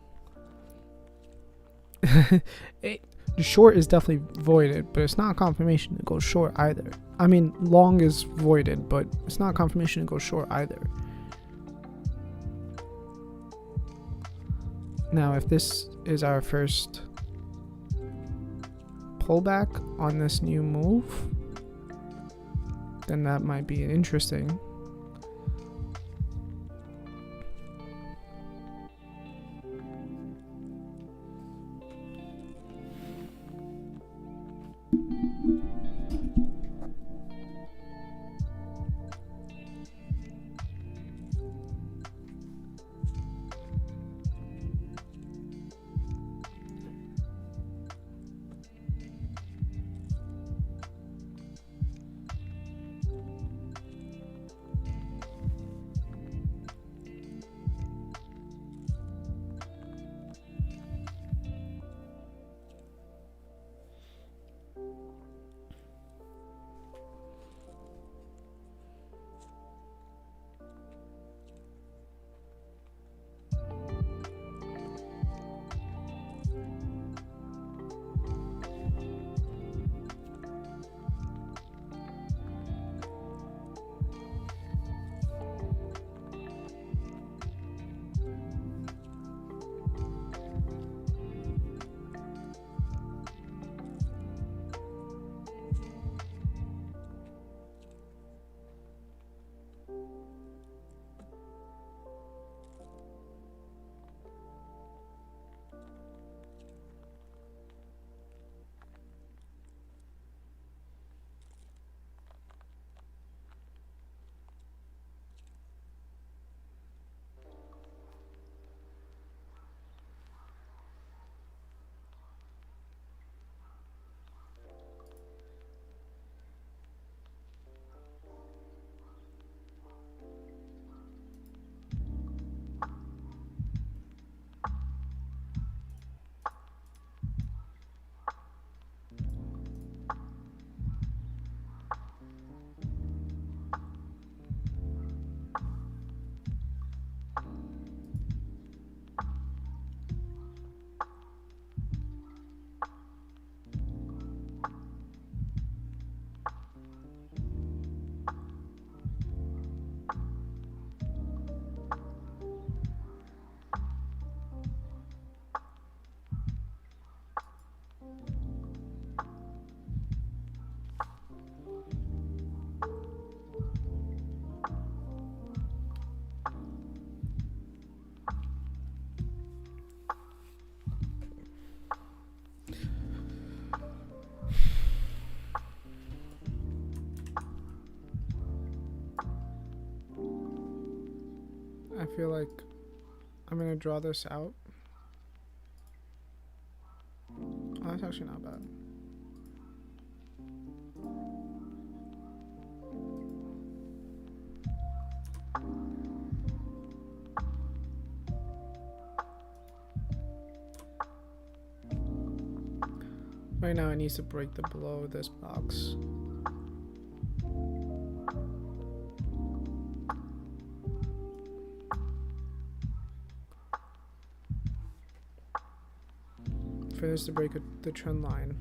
The short is definitely voided, but it's not a confirmation to go short either. I mean, long is voided, but it's not a confirmation to go short either. Now, if this is our first pullback on this new move, then that might be interesting. I feel like I'm gonna draw this out. Oh, that's actually not bad. Right now it needs to break the below this box. For this to break the trend line,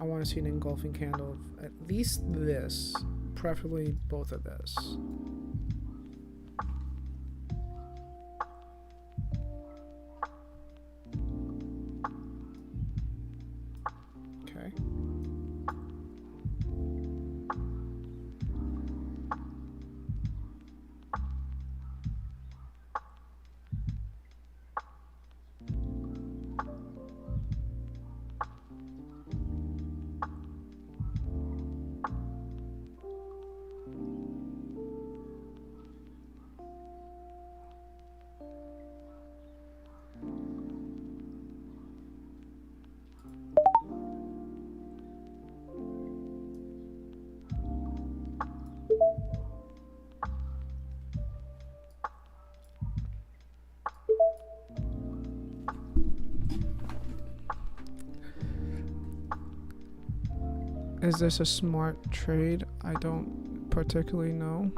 I want to see an engulfing candle of at least this, preferably both of this. Okay. Is this a smart trade? I don't particularly know.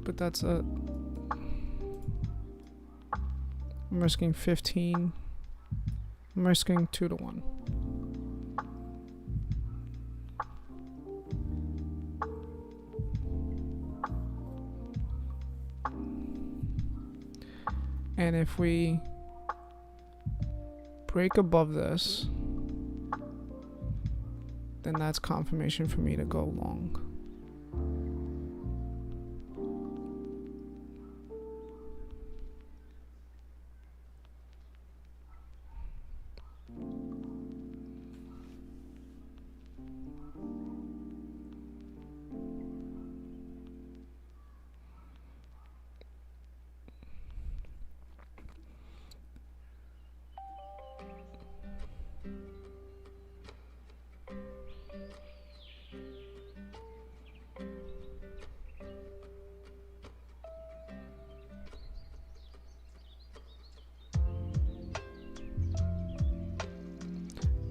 but that's a... I'm risking 15. I'm risking 2 to 1. And if we break above this, then that's confirmation for me to go long.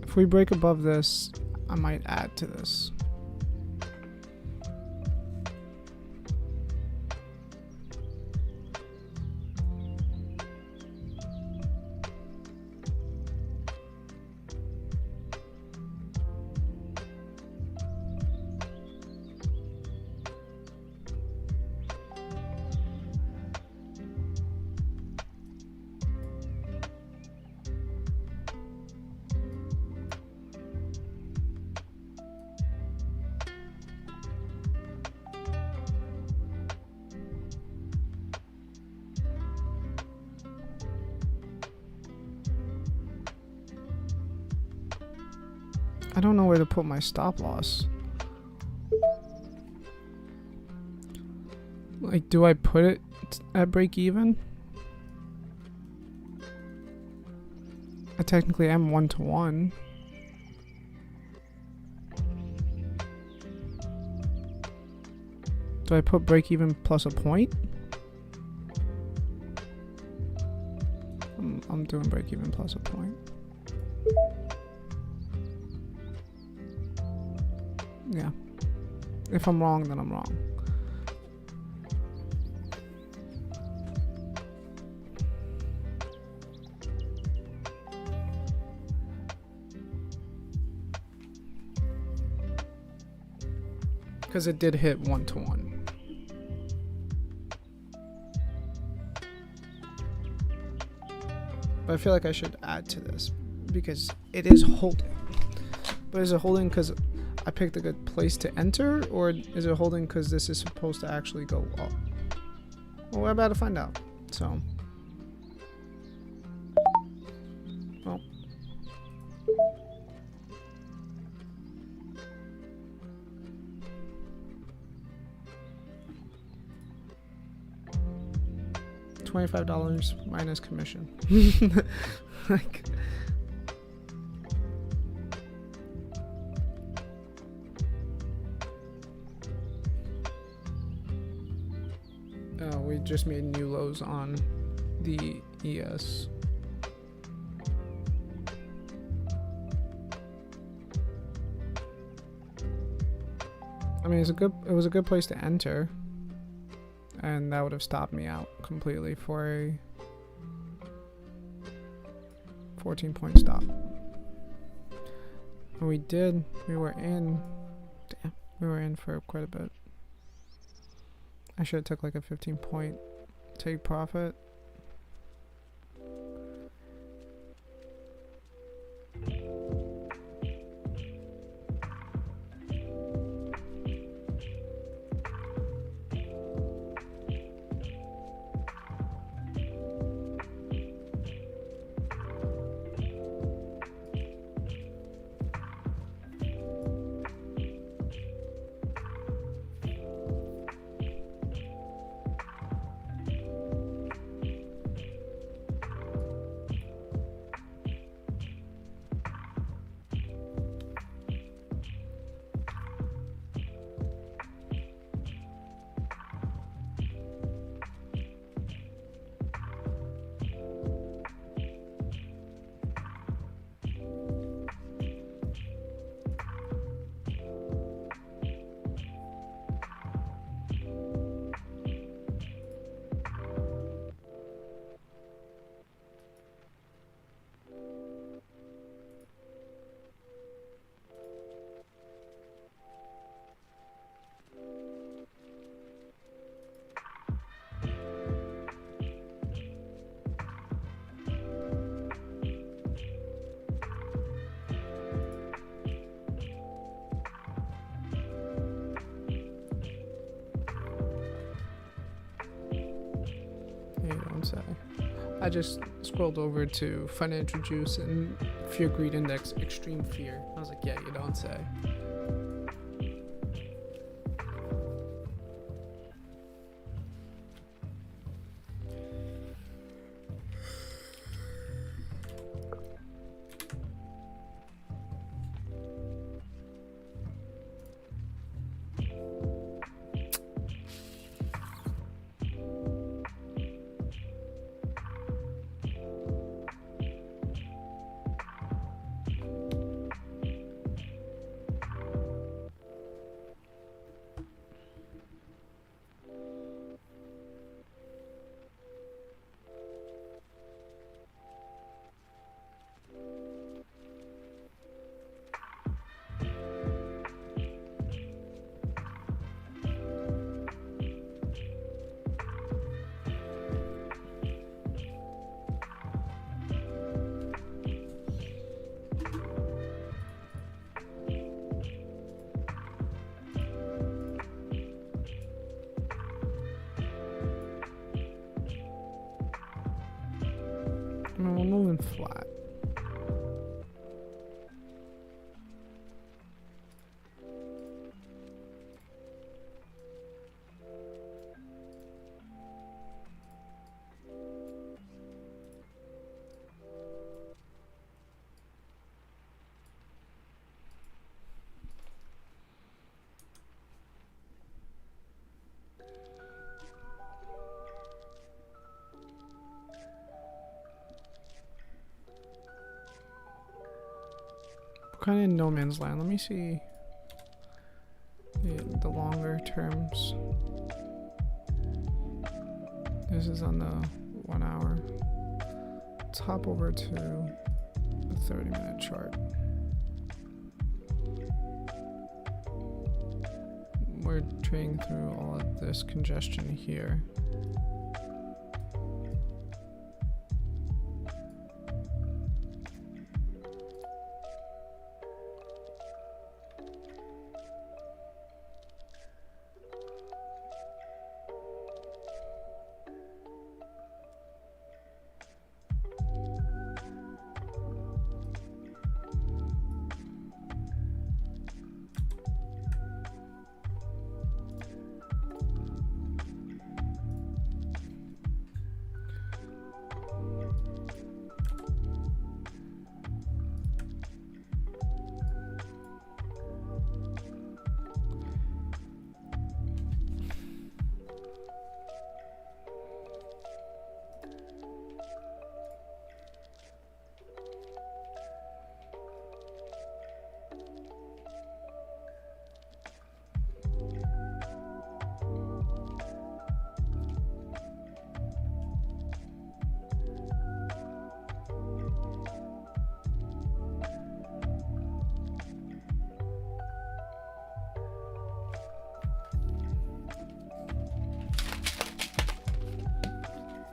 If we break above this, I might add to this. I don't know where to put my stop loss. Like, do I put it at break even? I technically am 1 to 1. Do I put break even plus a point? I'm doing break even plus a point. Yeah. If I'm wrong, then I'm wrong. Because it did hit 1 to 1. But I feel like I should add to this because it is holding. But is it holding because I picked a good place to enter, or is it holding because this is supposed to actually go up? Well, we're about to find out. So, well, $25 minus commission. Like. We just made new lows on the ES. I mean, it was a good place to enter, and that would have stopped me out completely for a 14-point stop. And we were in for quite a bit. I should have took like a 15-point take profit. You don't say. I just scrolled over to Financial Juice and Fear Greed Index, Extreme Fear. I was like, yeah, you don't say. I mean, we're moving flat. Kind of in no man's land. Let me see the longer terms. This is on the 1 hour. Let's hop over to the 30-minute chart. We're trading through all of this congestion here.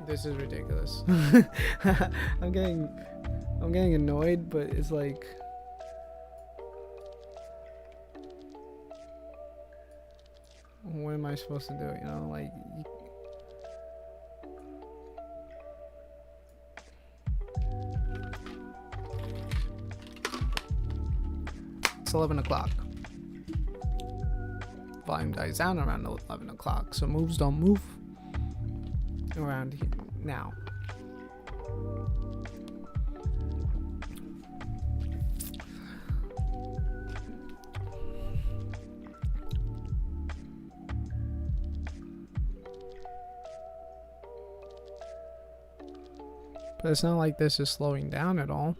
This is ridiculous. I'm getting annoyed, but it's like what am I supposed to do? You know, like it's 11 o'clock. Volume dies down around 11 o'clock, so moves don't move around here now. But it's not like this is slowing down at all.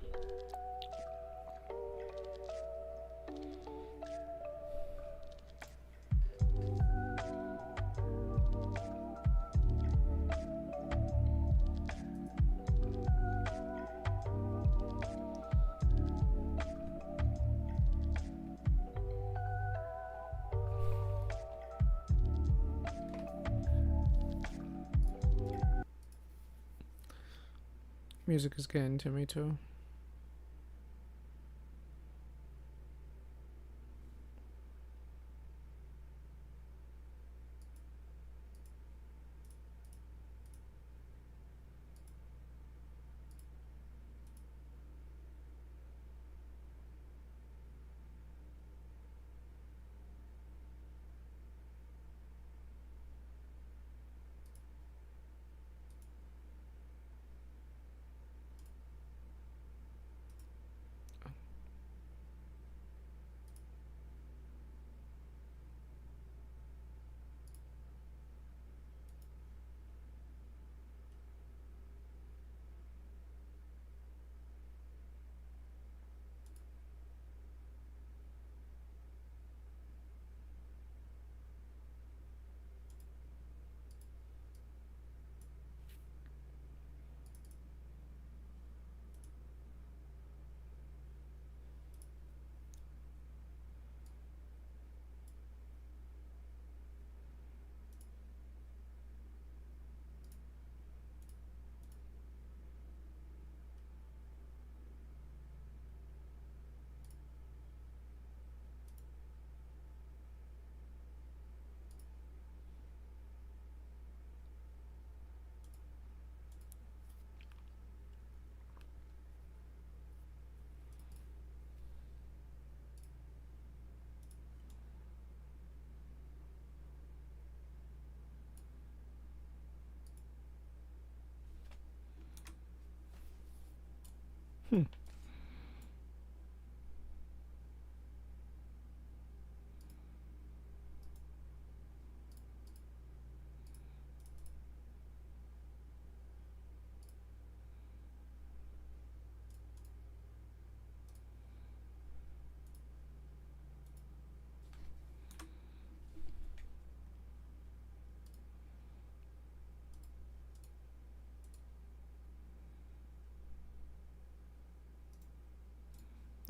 Music is getting to me too.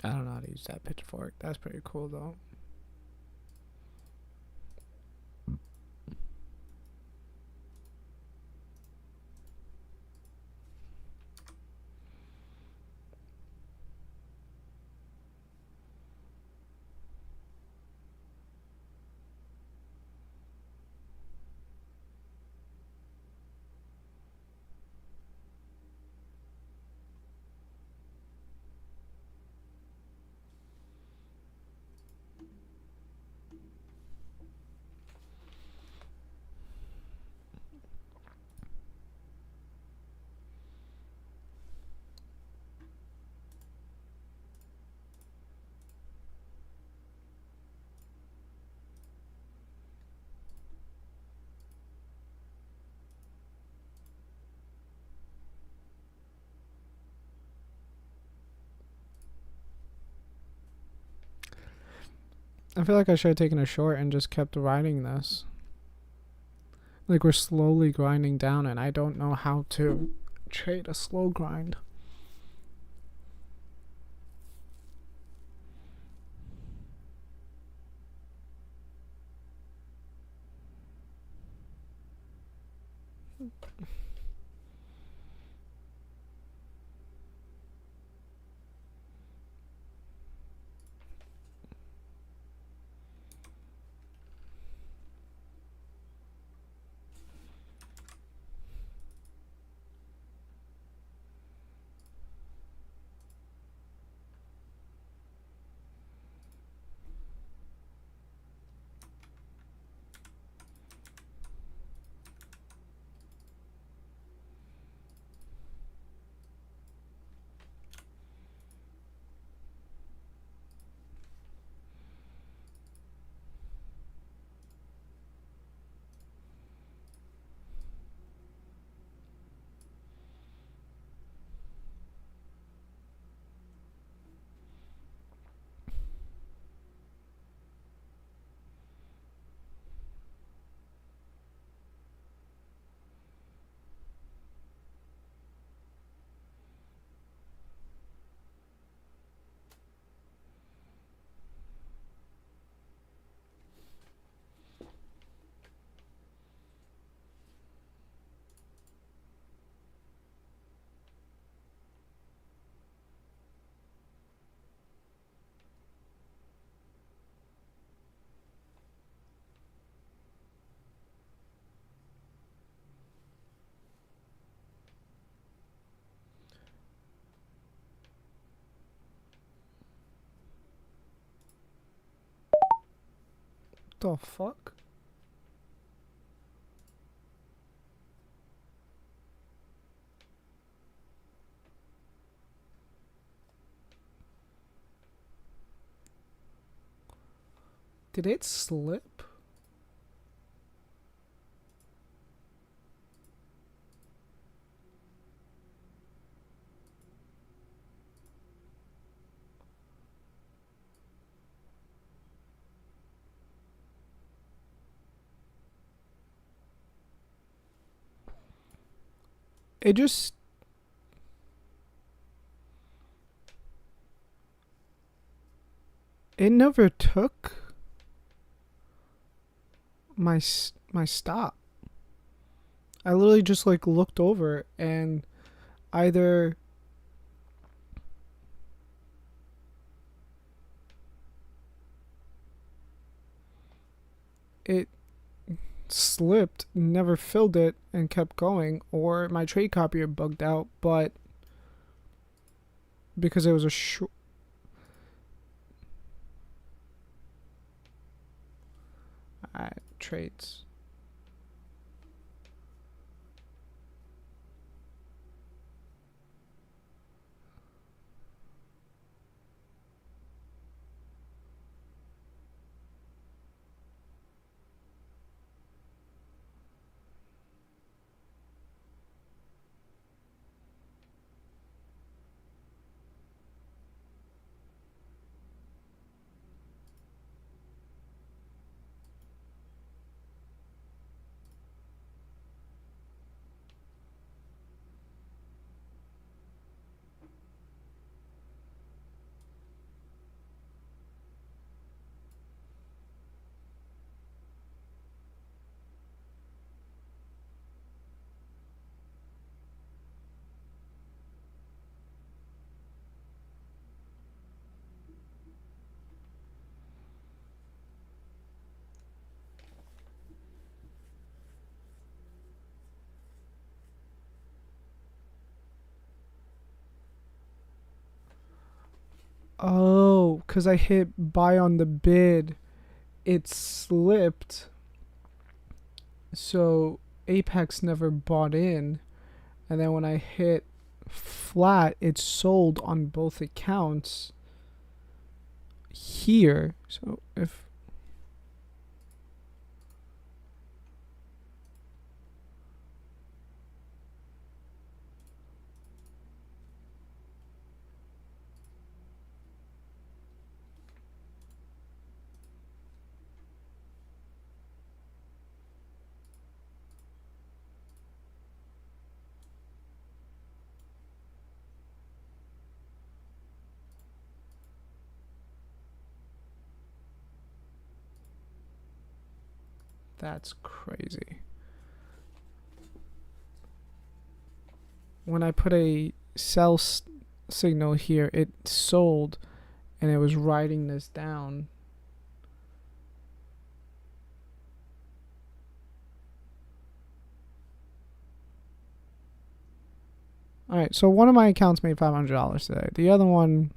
I don't know how to use that pitchfork. That's pretty cool though. I feel like I should have taken a short and just kept riding this. Like we're slowly grinding down and I don't know how to trade a slow grind. The fuck? Did it slip? It just... It never took my stop. I literally just like looked over and either it slipped, never filled it, and kept going, or my trade copier bugged out, but because it was a short... trades. Oh, because I hit buy on the bid. It slipped. So Apex never bought in. And then when I hit flat, it sold on both accounts here. So if that's crazy. When I put a sell signal here, it sold and it was writing this down. Alright, so one of my accounts made $500 today. The other one,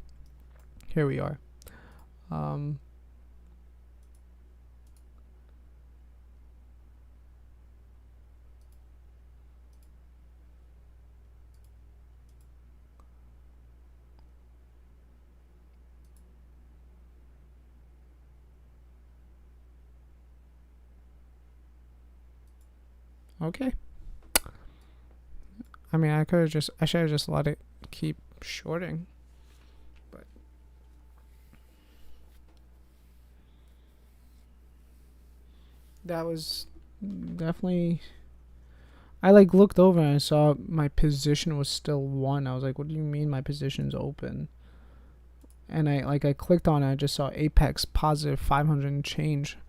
here we are. Okay. I mean, I should have just let it keep shorting. But that was definitely, I like looked over and I saw my position was still 1. I was like, what do you mean my position's open? And I clicked on it, I just saw Apex positive 500 and change.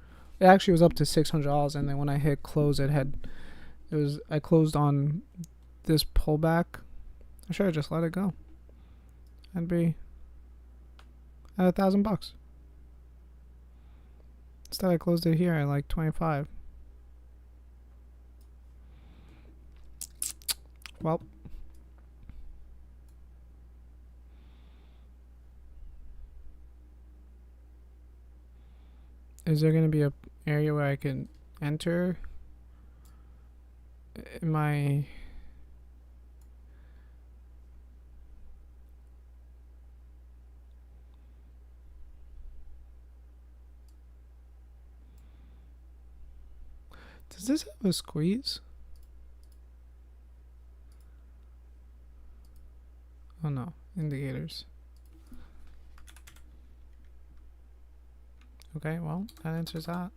It actually was up to $600, and then when I hit close, I closed on this pullback. I should have just let it go. I'd be at $1,000. Instead, I closed it here at like 25. Well, is there gonna be a area where I can enter? Am I? Does this have a squeeze? Oh no, indicators. Okay, well, that answers that.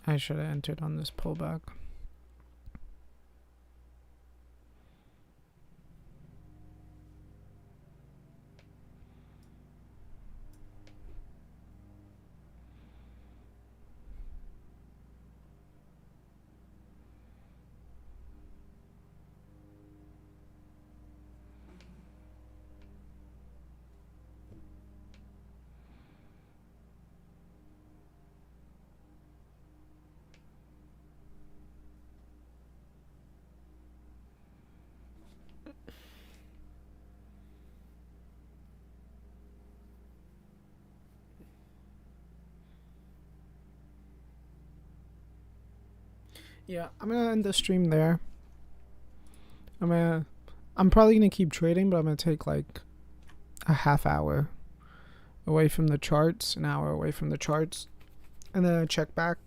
I should have entered on this pullback. Yeah, I'm gonna end the stream there. I'm probably gonna keep trading, but I'm gonna take like a half hour away from the charts, an hour away from the charts, and then I check back.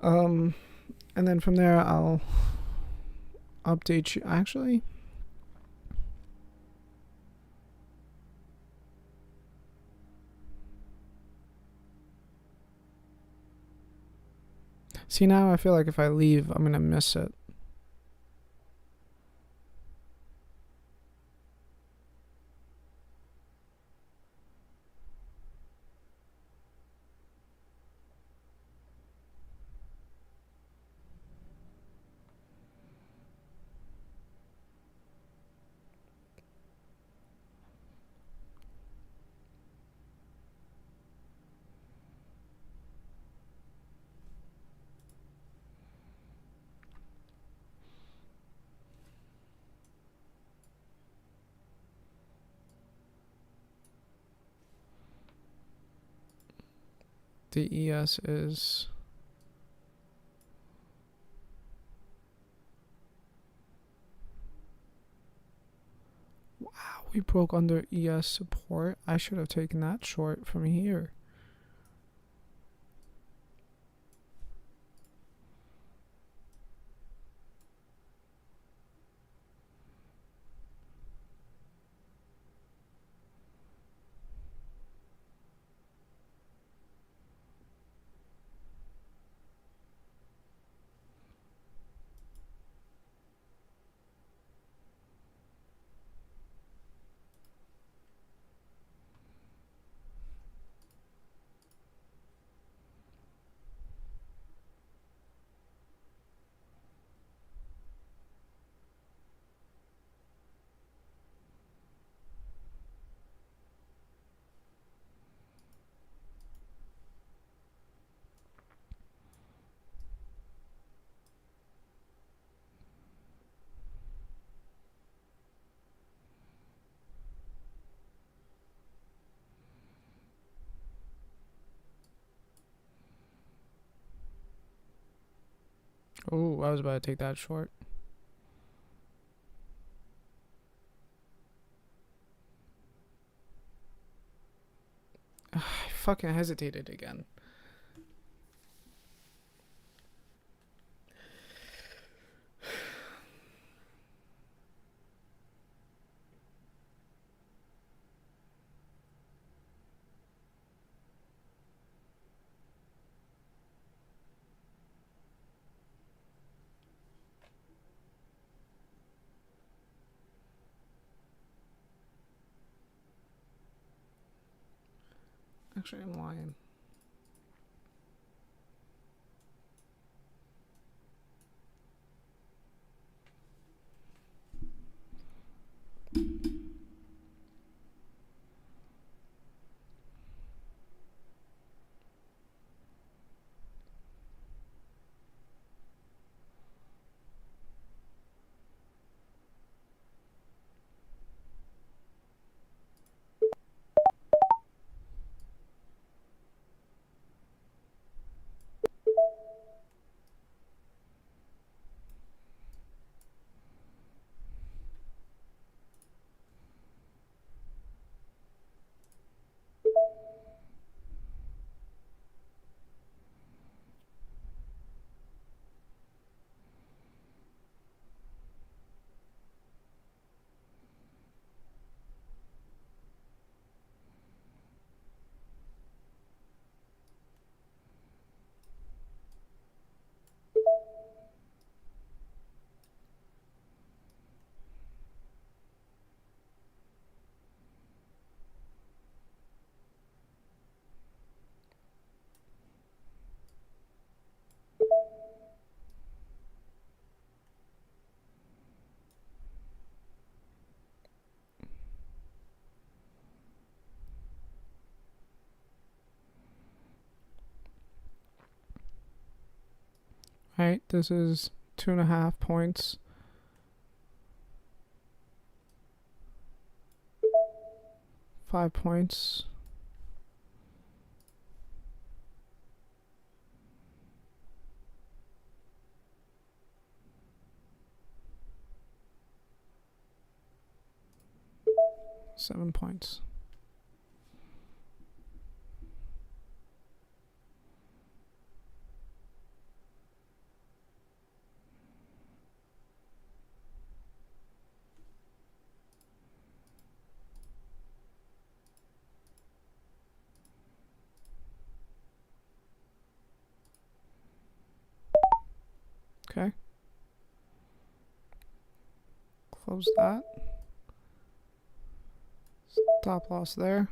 And then from there, update you. Actually, see, now I feel like if I leave, I'm gonna miss it. The ES is... Wow, we broke under ES support. I should have taken that short from here. Oh, I was about to take that short. I fucking hesitated again. Actually, I'm lying. Alright, this is 2.5 points. 5 points. Seven points. Okay. Close that. Stop loss there.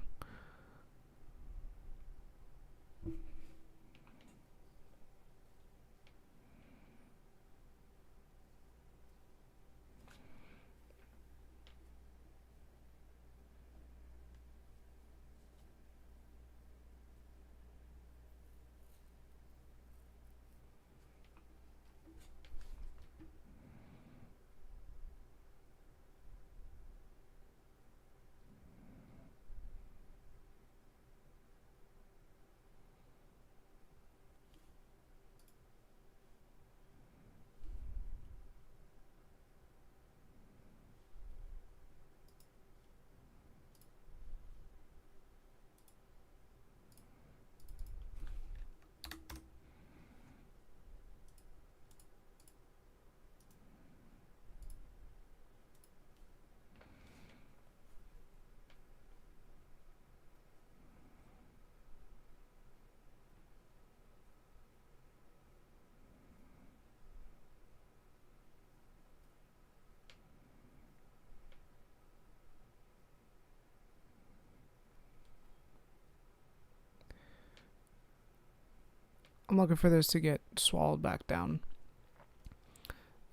I'm looking for this to get swallowed back down.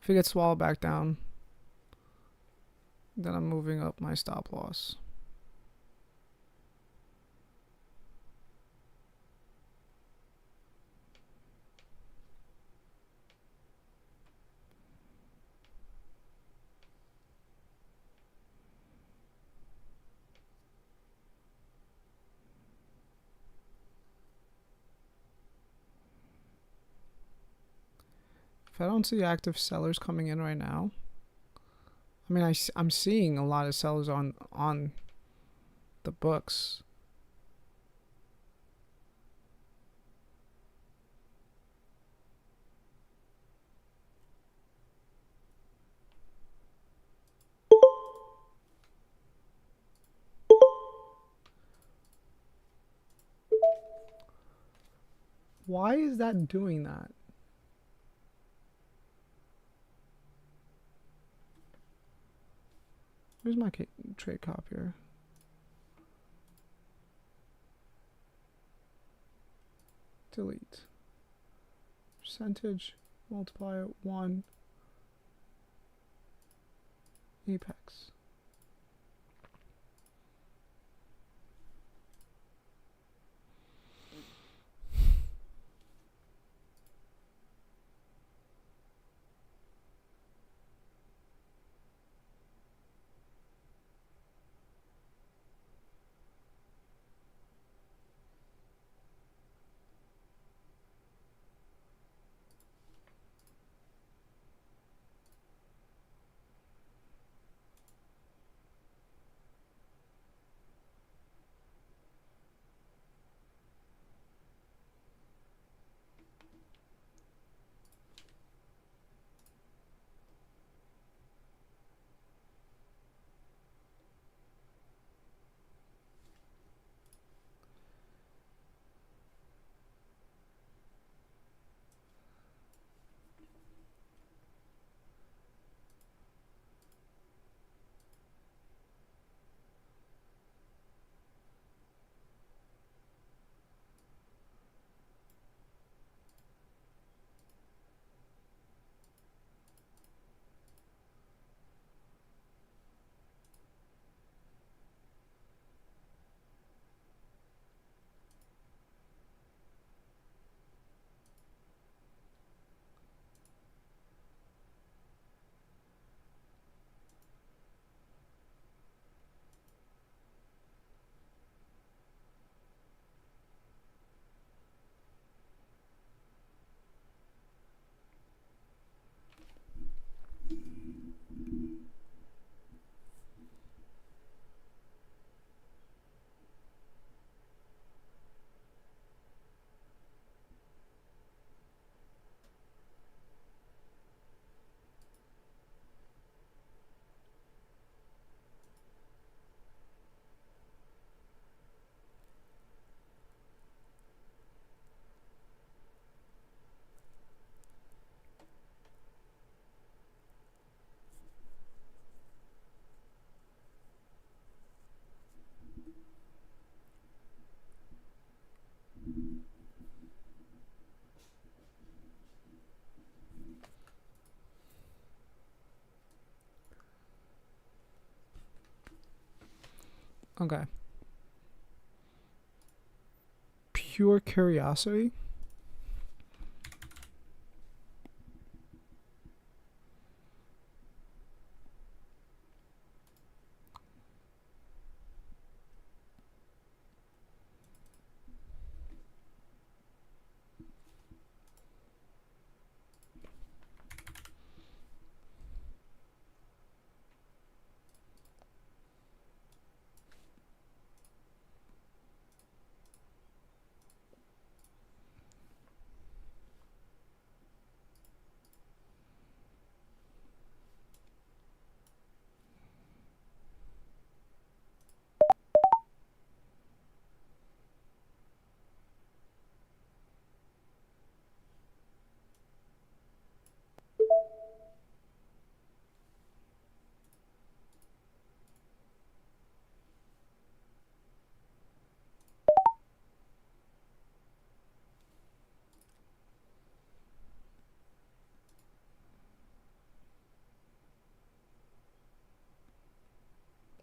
If it gets swallowed back down, then I'm moving up my stop loss. If I don't see active sellers coming in right now, I mean, I'm seeing a lot of sellers on the books. Why is that doing that? Where's my trade copier? Delete. Percentage multiplier 1 apex. Okay. Pure curiosity.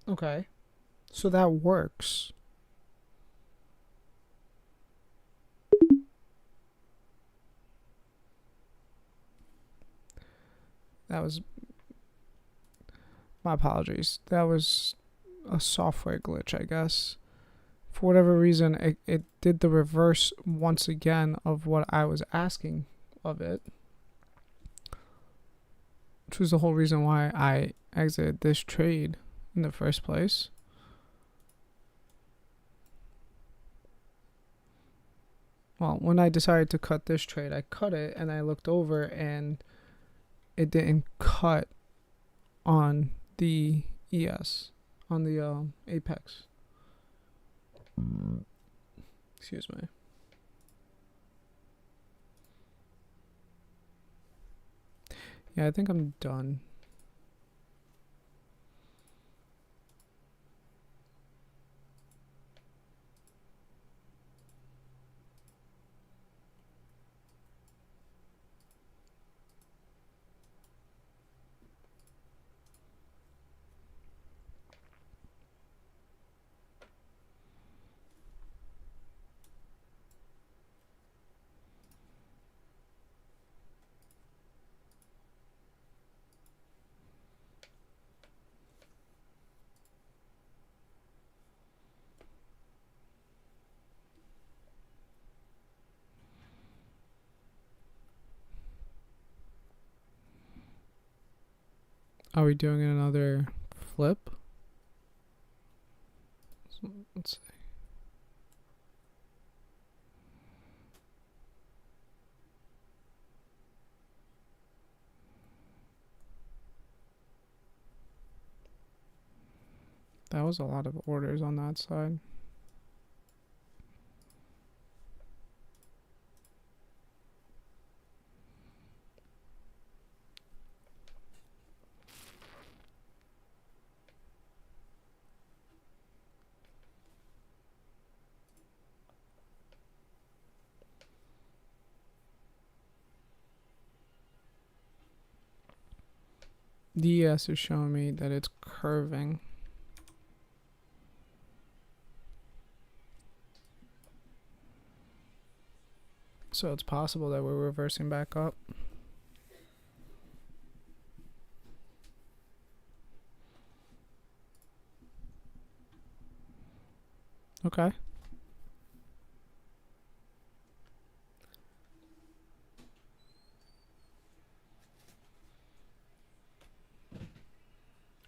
Okay. So that works. That was my apologies. That was a software glitch, I guess. For whatever reason, it did the reverse once again of what I was asking of it, which was the whole reason why I exited this trade in the first place. Well, when I decided to cut this trade, I cut it and I looked over and it didn't cut on the ES, on the Apex. Excuse me. Yeah, I think I'm done. Are we doing another flip? Let's see. That was a lot of orders on that side. The ES is showing me that it's curving. So it's possible that we're reversing back up. Okay.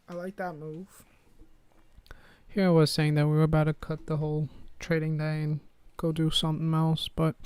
I like that move. Here I was saying that we were about to cut the whole trading day and go do something else, but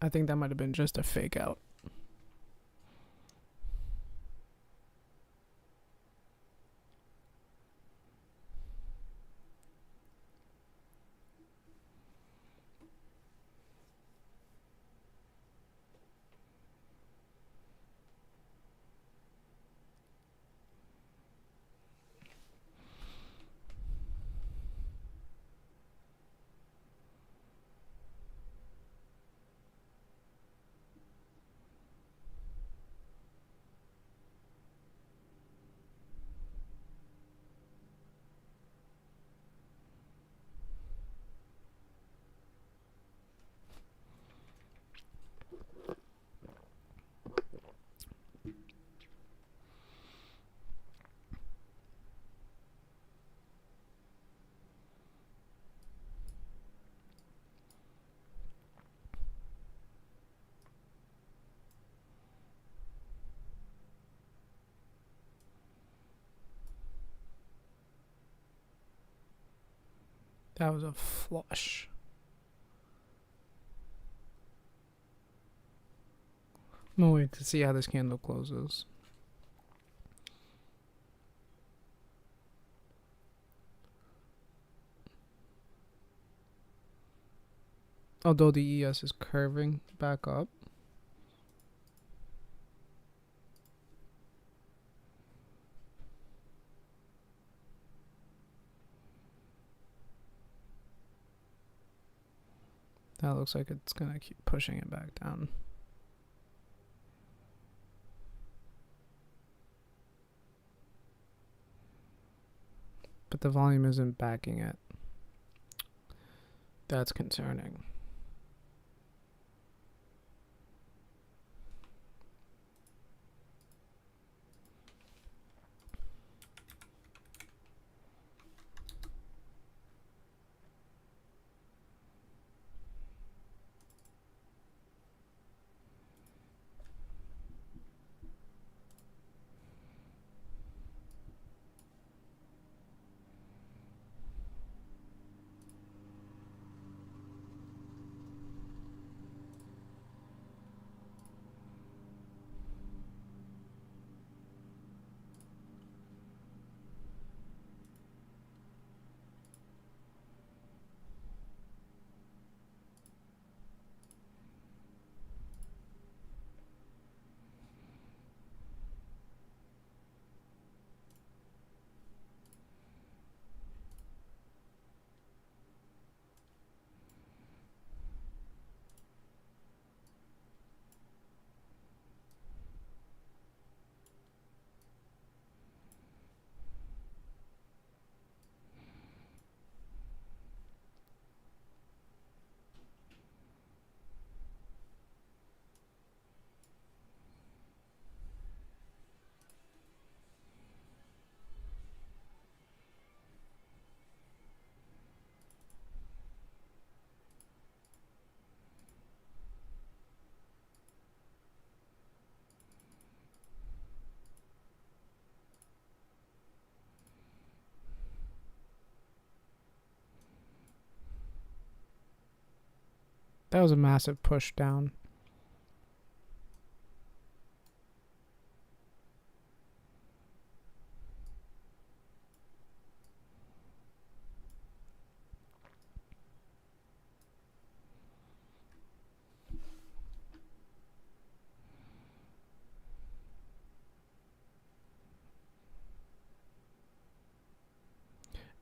I think that might have been just a fake out. That was a flush. I'm gonna wait to see how this candle closes. Although the ES is curving back up. That looks like it's gonna keep pushing it back down. But the volume isn't backing it. That's concerning. That was a massive push down.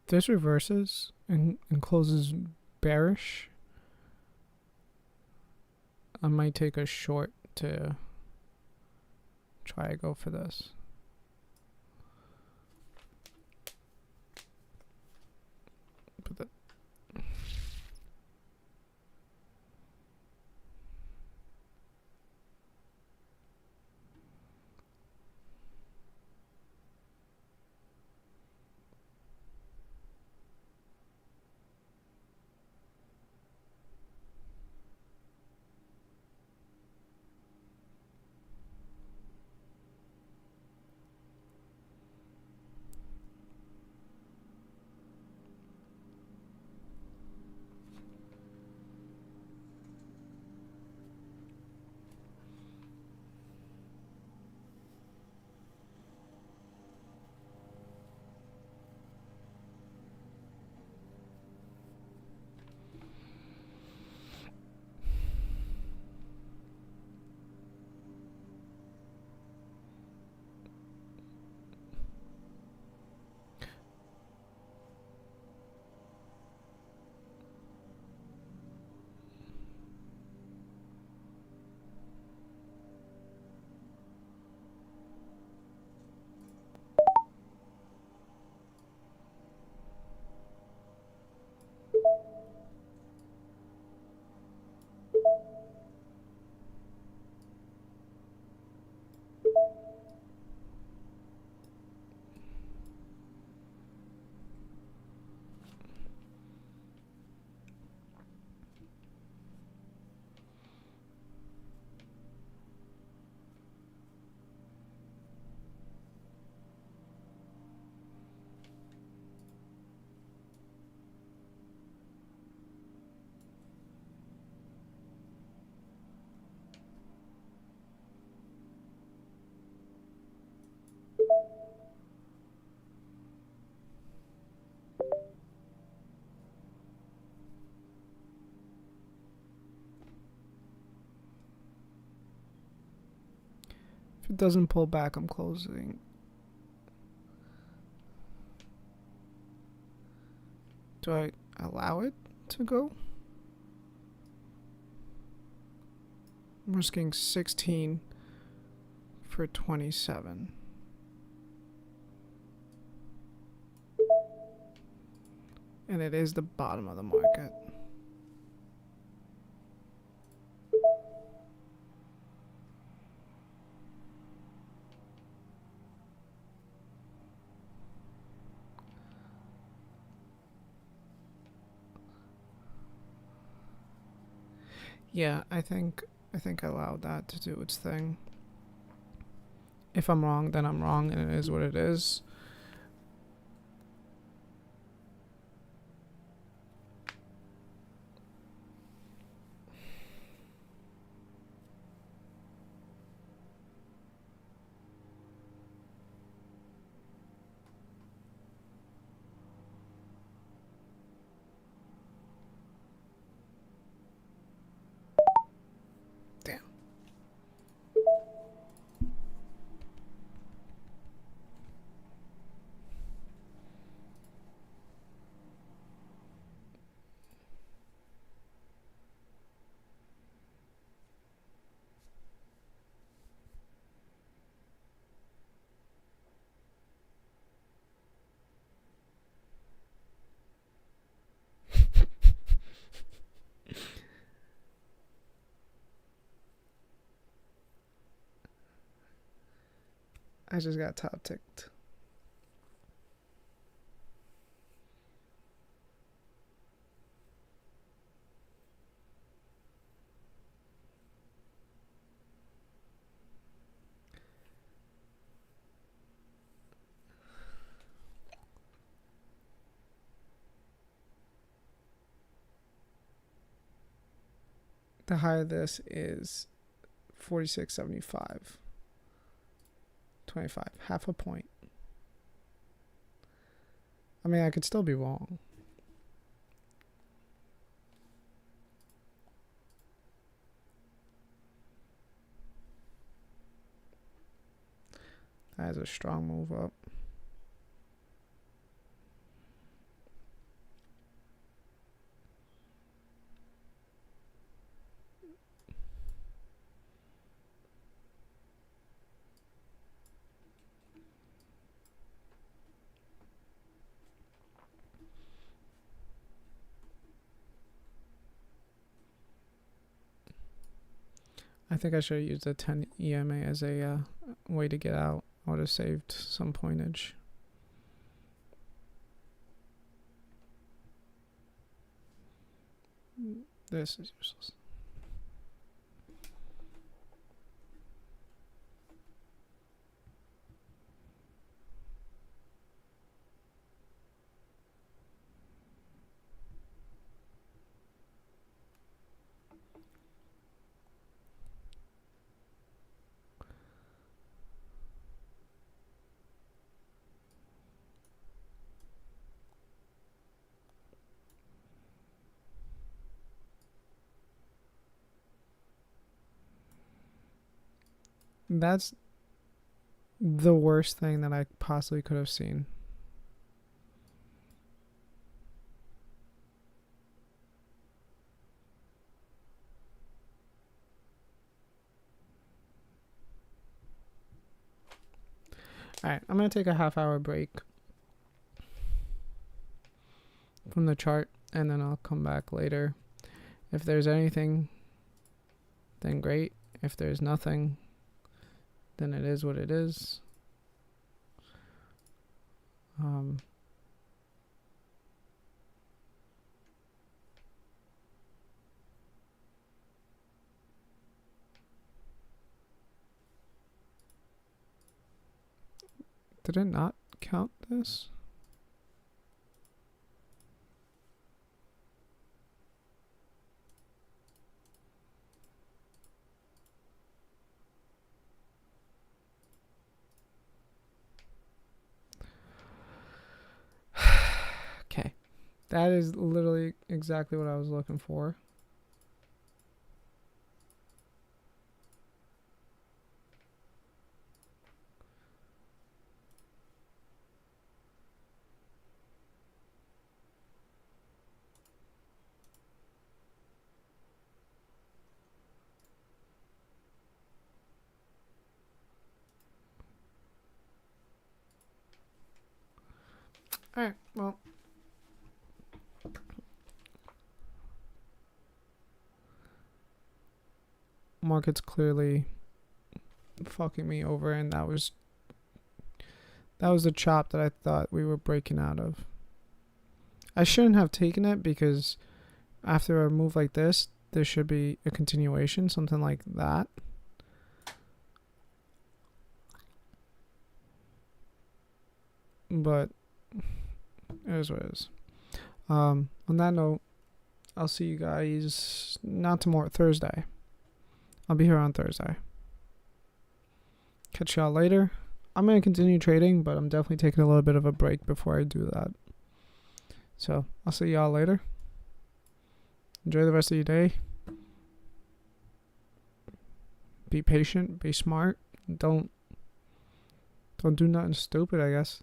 If this reverses and closes bearish, I might take a short to try to go for this. But it doesn't pull back, I'm closing. Do I allow it to go? I'm risking 16 for 27. And it is the bottom of the market. Yeah, I think I allowed that to do its thing. If I'm wrong, then I'm wrong, and it is what it is. Damn. I just got top ticked. The high of this is 46.75. 25, half a point. I mean, I could still be wrong. That is a strong move up. I think I should have used the 10 EMA as a way to get out. I would have saved some pointage. This is useless. That's the worst thing that I possibly could have seen. Alright, I'm going to take a half-hour break from the chart, and then I'll come back later. If there's anything, then great. If there's nothing, then it is what it is. Did it not count this? Okay. That is literally exactly what I was looking for. Alright, well. Market's clearly fucking me over, and that was the chop that I thought we were breaking out of. I shouldn't have taken it because after a move like this, there should be a continuation, something like that. But it is what it is. On that note, I'll see you guys not tomorrow, Thursday. I'll be here on Thursday. Catch y'all later. I'm going to continue trading, but I'm definitely taking a little bit of a break before I do that. So, I'll see y'all later. Enjoy the rest of your day. Be patient, be smart. Don't do nothing stupid, I guess.